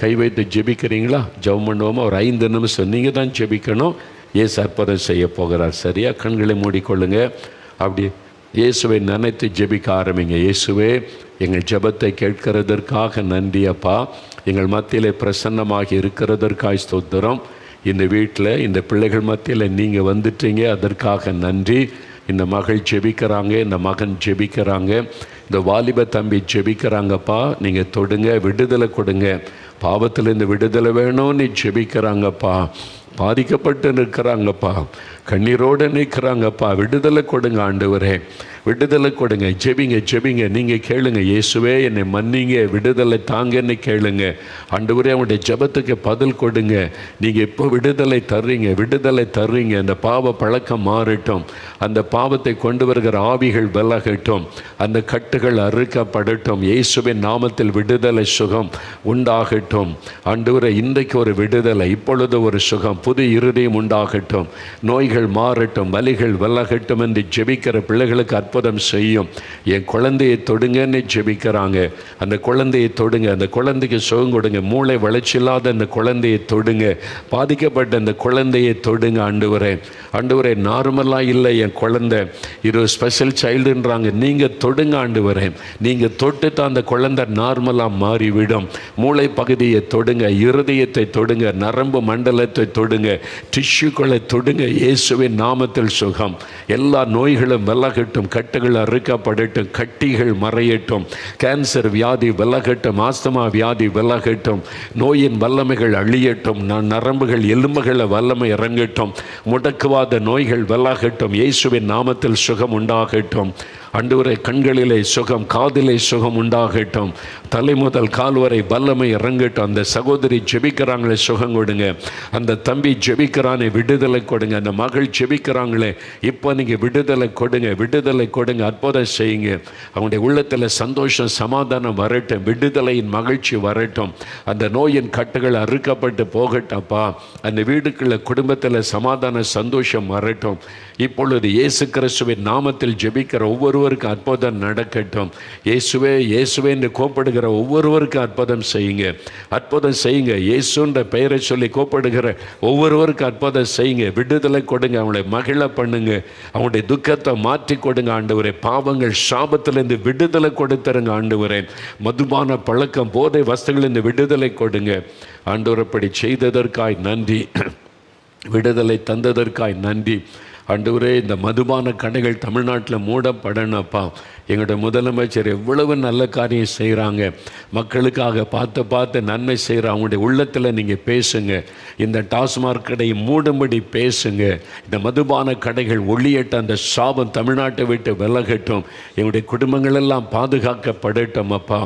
கை வைத்து ஜெபிக்கிறீங்களா? ஜெபம் பண்ணுவோமா? ஒரு 5 நிமிஷம் நீங்கள் தான் ஜெபிக்கணும். இயேசு அற்புதம் செய்ய போகிறார். சரியா? கண்களை மூடிக்கொள்ளுங்க. அப்படி இயேசுவை நினைத்து ஜெபிக்க ஆரம்பிங்க. இயேசுவே, எங்கள் ஜெபத்தை கேட்கிறதற்காக நன்றி அப்பா. எங்கள் மத்தியிலே பிரசன்னமாகி இருக்கிறதற்காக ஸ்தோத்திரம். இந்த வீட்டில் இந்த பிள்ளைகள் மத்தியில் நீங்கள் வந்துட்டீங்க, அதற்காக நன்றி. இந்த மகள் ஜெபிக்கிறாங்க, இந்த மகன் ஜெபிக்கிறாங்க, இந்த வாலிப தம்பி ஜெபிக்கிறாங்கப்பா. நீங்கள் தொடுங்க, விடுதலை கொடுங்க. பாவத்திலேருந்து விடுதலை வேணும்னு ஜெபிக்கிறாங்கப்பா. பாதிக்கப்பட்டு நிற்கிறாங்கப்பா, கண்ணீரோடு நிற்கிறாங்கப்பா. விடுதலை கொடுங்க ஆண்டவரே, விடுதலை கொடுங்க. ஜெபிங்க ஜெபிங்க. நீங்கள் கேளுங்க, இயேசுவே என்னை மன்னிங்க, விடுதலை தாங்கன்னு கேளுங்க. ஆண்டவரே, அவங்களுடைய ஜெபத்துக்கு பதில் கொடுங்க. நீங்கள் இப்போ விடுதலை தர்றீங்க, விடுதலை தர்றீங்க. அந்த பாவ பழக்கம் மாறட்டும், அந்த பாவத்தை கொண்டு வருகிற ஆவிகள் விலகட்டும், அந்த கட்டுகள் அறுக்கப்படட்டும். இயேசுவின் நாமத்தில் விடுதலை, சுகம் உண்டாகட்டும். ஆண்டவரே, இன்றைக்கு ஒரு விடுதலை, இப்பொழுது ஒரு சுகம், புது இருதயம் உண்டாகட்டும். நோய்கள் மாறட்டும், வலிகள் விலகட்டும் என்று ஜெபிக்கிற பிள்ளைகளுக்கு அற்புதம் செய்யும். என் குழந்தையை தொடுங்கன்னு ஜெபிக்கிறாங்க. அந்த குழந்தையை தொடுங்க, அந்த குழந்தைக்கு சுகம் கொடுங்க. மூளை வளர்ச்சி இல்லாத அந்த குழந்தையை தொடுங்க, பாதிக்கப்பட்ட அந்த குழந்தையை தொடுங்க. ஆண்டவரே, நார்மலாக இல்லை என் குழந்தை, இது ஸ்பெஷல் சைல்டுன்றாங்க. நீங்கள் தொடுங்க ஆண்டவரே. நீங்கள் தொட்டு தான் அந்த குழந்தை நார்மலாக மாறிவிடும். மூளை பகுதியை தொடுங்க, இருதயத்தை தொடுங்க, நரம்பு மண்டலத்தை தொடுங்க, டிஷ்யூக்களை தொடுங்க. இயேசுவின் நாமத்தில் சுகம். எல்லா நோய்களும் விலகட்டும், கட்டுகள் அறுக்கப்படட்டும், கட்டிகள் மறையட்டும், கேன்சர் வியாதி விலகட்டும், ஆஸ்துமா வியாதி விலகட்டும், நோயின் வல்லமைகள் அழியட்டும், நரம்புகள் எலும்புகளை வல்லமை இறங்கட்டும், முடக்குவாத நோய்கள் விலகட்டும். இயேசுவின் நாமத்தில் சுகம் உண்டாகட்டும். ஆண்டவரே, கண்களிலே சுகம், காதிலே சுகம் உண்டாகட்டும், தலை முதல் கால் வரை வல்லமை இறங்கட்டும். அந்த சகோதரி ஜெபிக்கிறாங்களே, சுகம் கொடுங்க. அந்த தம்பி ஜெபிக்கிறானே, விடுதலை கொடுங்க. அந்த மகள் ஜெபிக்கிறாங்களே, இப்போ நீங்கள் விடுதலை கொடுங்க, விடுதலை கொடுங்க. அற்புதம் செய்யுங்க. அவங்களுடைய உள்ளத்தில் சந்தோஷம், சமாதானம் வரட்டும், விடுதலையின் மகிழ்ச்சி வரட்டும். அந்த நோயின் கட்டுகள் அறுக்கப்பட்டு போகட்டப்பா. அந்த வீடுக்குள்ள குடும்பத்தில் சமாதான சந்தோஷம் வரட்டும். இப்பொழுது இயேசு கிறிஸ்துவின் நாமத்தில் ஜெபிக்கிற ஒவ்வொருவருக்கும் அற்புதம் நடக்கட்டும். இயேசுவே இயேசுவே என்று கூப்பிடுகிற ஒவ்வொருவருக்கும் அற்புதம் செய்யுங்க, அற்புதம் செய்யுங்க. இயேசுன்ற பெயரை சொல்லி கூப்பிடுகிற ஒவ்வொருவருக்கும் அற்புதம் செய்யுங்க. விடுதலை கொடுங்க, அவங்களை மகிழ பண்ணுங்க, அவங்களுடைய துக்கத்தை மாற்றி கொடுங்க ஆண்டவரே. பாவங்கள் சாபத்திலிருந்து விடுதலை கொடுத்துருங்க ஆண்டவரே. மதுபான பழக்கம், போதை வஸ்துகளிலிருந்து விடுதலை கொடுங்க ஆண்டவரை. அப்படி செய்ததற்காய் நன்றி, விடுதலை தந்ததற்காய் நன்றி ஆண்டவரே. இந்த மதுபான கடைகள் தமிழ்நாட்டில் மூடப்படணும்ப்பா. எங்களுடைய முதலமைச்சர் எவ்வளவு நல்ல காரியம் செய்கிறாங்க, மக்களுக்காக பார்த்து நன்மை செய்கிற அவங்களுடைய உள்ளத்தில் நீங்கள் பேசுங்க. இந்த டாஸ்மாக் கடையை மூடும்படி பேசுங்க. இந்த மதுபான கடைகள் ஒளியட்ட, அந்த சாபம் தமிழ்நாட்டை விட்டு விலகட்டும், எங்களுடைய குடும்பங்களெல்லாம் பாதுகாக்கப்படட்டும் அப்பா.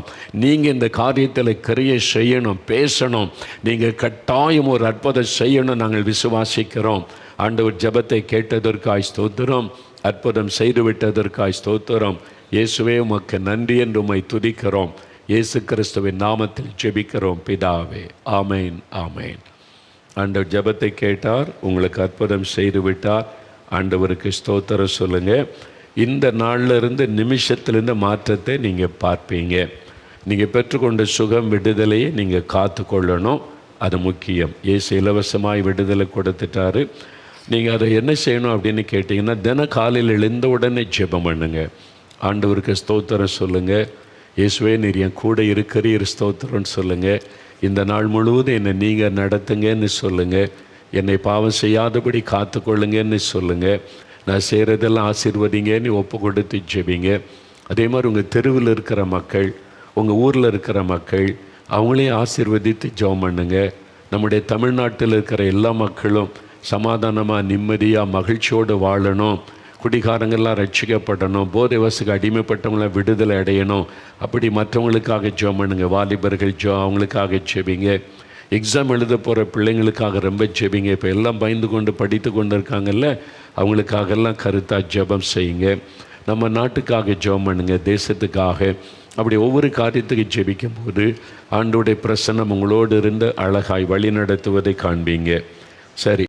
நீங்கள் இந்த காரியத்தில் கிரியை செய்யணும், பேசணும். நீங்கள் கட்டாயம் ஒரு அற்புதம் செய்யணும், நாங்கள் விசுவாசிக்கிறோம். ஆண்டவர் ஜெபத்தை கேட்டதற்காய் ஸ்தோத்திரம், அற்புதம் செய்துவிட்டதற்காய் ஸ்தோத்திரம். இயேசுவே, உமக்கு நன்றி என்று உம்மை துதிக்கிறோம். இயேசு கிறிஸ்துவின் நாமத்தில் ஜெபிக்கிறோம் பிதாவே, ஆமேன், ஆமேன். ஆண்டவர் ஜெபத்தை கேட்டார், உங்களுக்கு அற்புதம் செய்துவிட்டார். ஆண்டவருக்கு ஸ்தோத்திரம் சொல்லுங்கள். இந்த நாளிலிருந்து, நிமிஷத்திலிருந்து மாற்றத்தை நீங்கள் பார்ப்பீங்க. நீங்கள் பெற்றுக்கொண்ட சுகம், விடுதலையை நீங்கள் காத்து கொள்ளணும், அது முக்கியம். இயேசு இலவசமாய் விடுதலை கொடுத்துட்டாரு. நீங்கள் அதை என்ன செய்யணும் அப்படின்னு கேட்டிங்கன்னா, தின காலையில் எழுந்த உடனே ஜெபம் பண்ணுங்க. ஆண்டவருக்கு ஸ்தோத்திரம் சொல்லுங்கள். இயேசுவே, நீர் என் கூட இருக்கிறீர், ஸ்தோத்திரம்னு சொல்லுங்கள். இந்த நாள் முழுவதும் என்னை நீங்கள் நடத்துங்கன்னு சொல்லுங்கள். என்னை பாவம் செய்யாதபடி காத்து கொள்ளுங்கன்னு சொல்லுங்கள். நான் செய்கிறதெல்லாம் ஆசீர்வதிங்கன்னு ஒப்பு கொடுத்து ஜெபிங்க. அதே மாதிரி உங்கள் தெருவில் இருக்கிற மக்கள், உங்கள் ஊரில் இருக்கிற மக்கள், அவங்களையும் ஆசீர்வதித்து ஜெபம் பண்ணுங்க. நம்முடைய தமிழ்நாட்டில் இருக்கிற எல்லா மக்களும் சமாதானமாக, நிம்மதியாக, மகிழ்ச்சியோடு வாழணும். குடிகாரங்கள்லாம் ரட்சிக்கப்படணும், போதை வசுக்கு அடிமைப்பட்டவங்களாம் விடுதலை அடையணும். அப்படி மற்றவங்களுக்காக ஜெபம் பண்ணுங்க. வாலிபர்கள் அவங்களுக்காக ஜெபிங்க. எக்ஸாம் எழுத போகிற பிள்ளைங்களுக்காக ரொம்ப ஜெபிங்க. இப்போ எல்லாம் பயந்து கொண்டு படித்து கொண்டு இருக்காங்கல்ல, அவங்களுக்காகலாம் கருத்தாக ஜெபம் செய்யுங்க. நம்ம நாட்டுக்காக ஜெபம் பண்ணுங்க, தேசத்துக்காக. அப்படி ஒவ்வொரு காரியத்துக்கு ஜெபிக்கும் போது ஆண்டோடைய பிரசன்னம் உங்களோடு இருந்து அழகாய் வழி நடத்துவதை காண்பீங்க. சரி.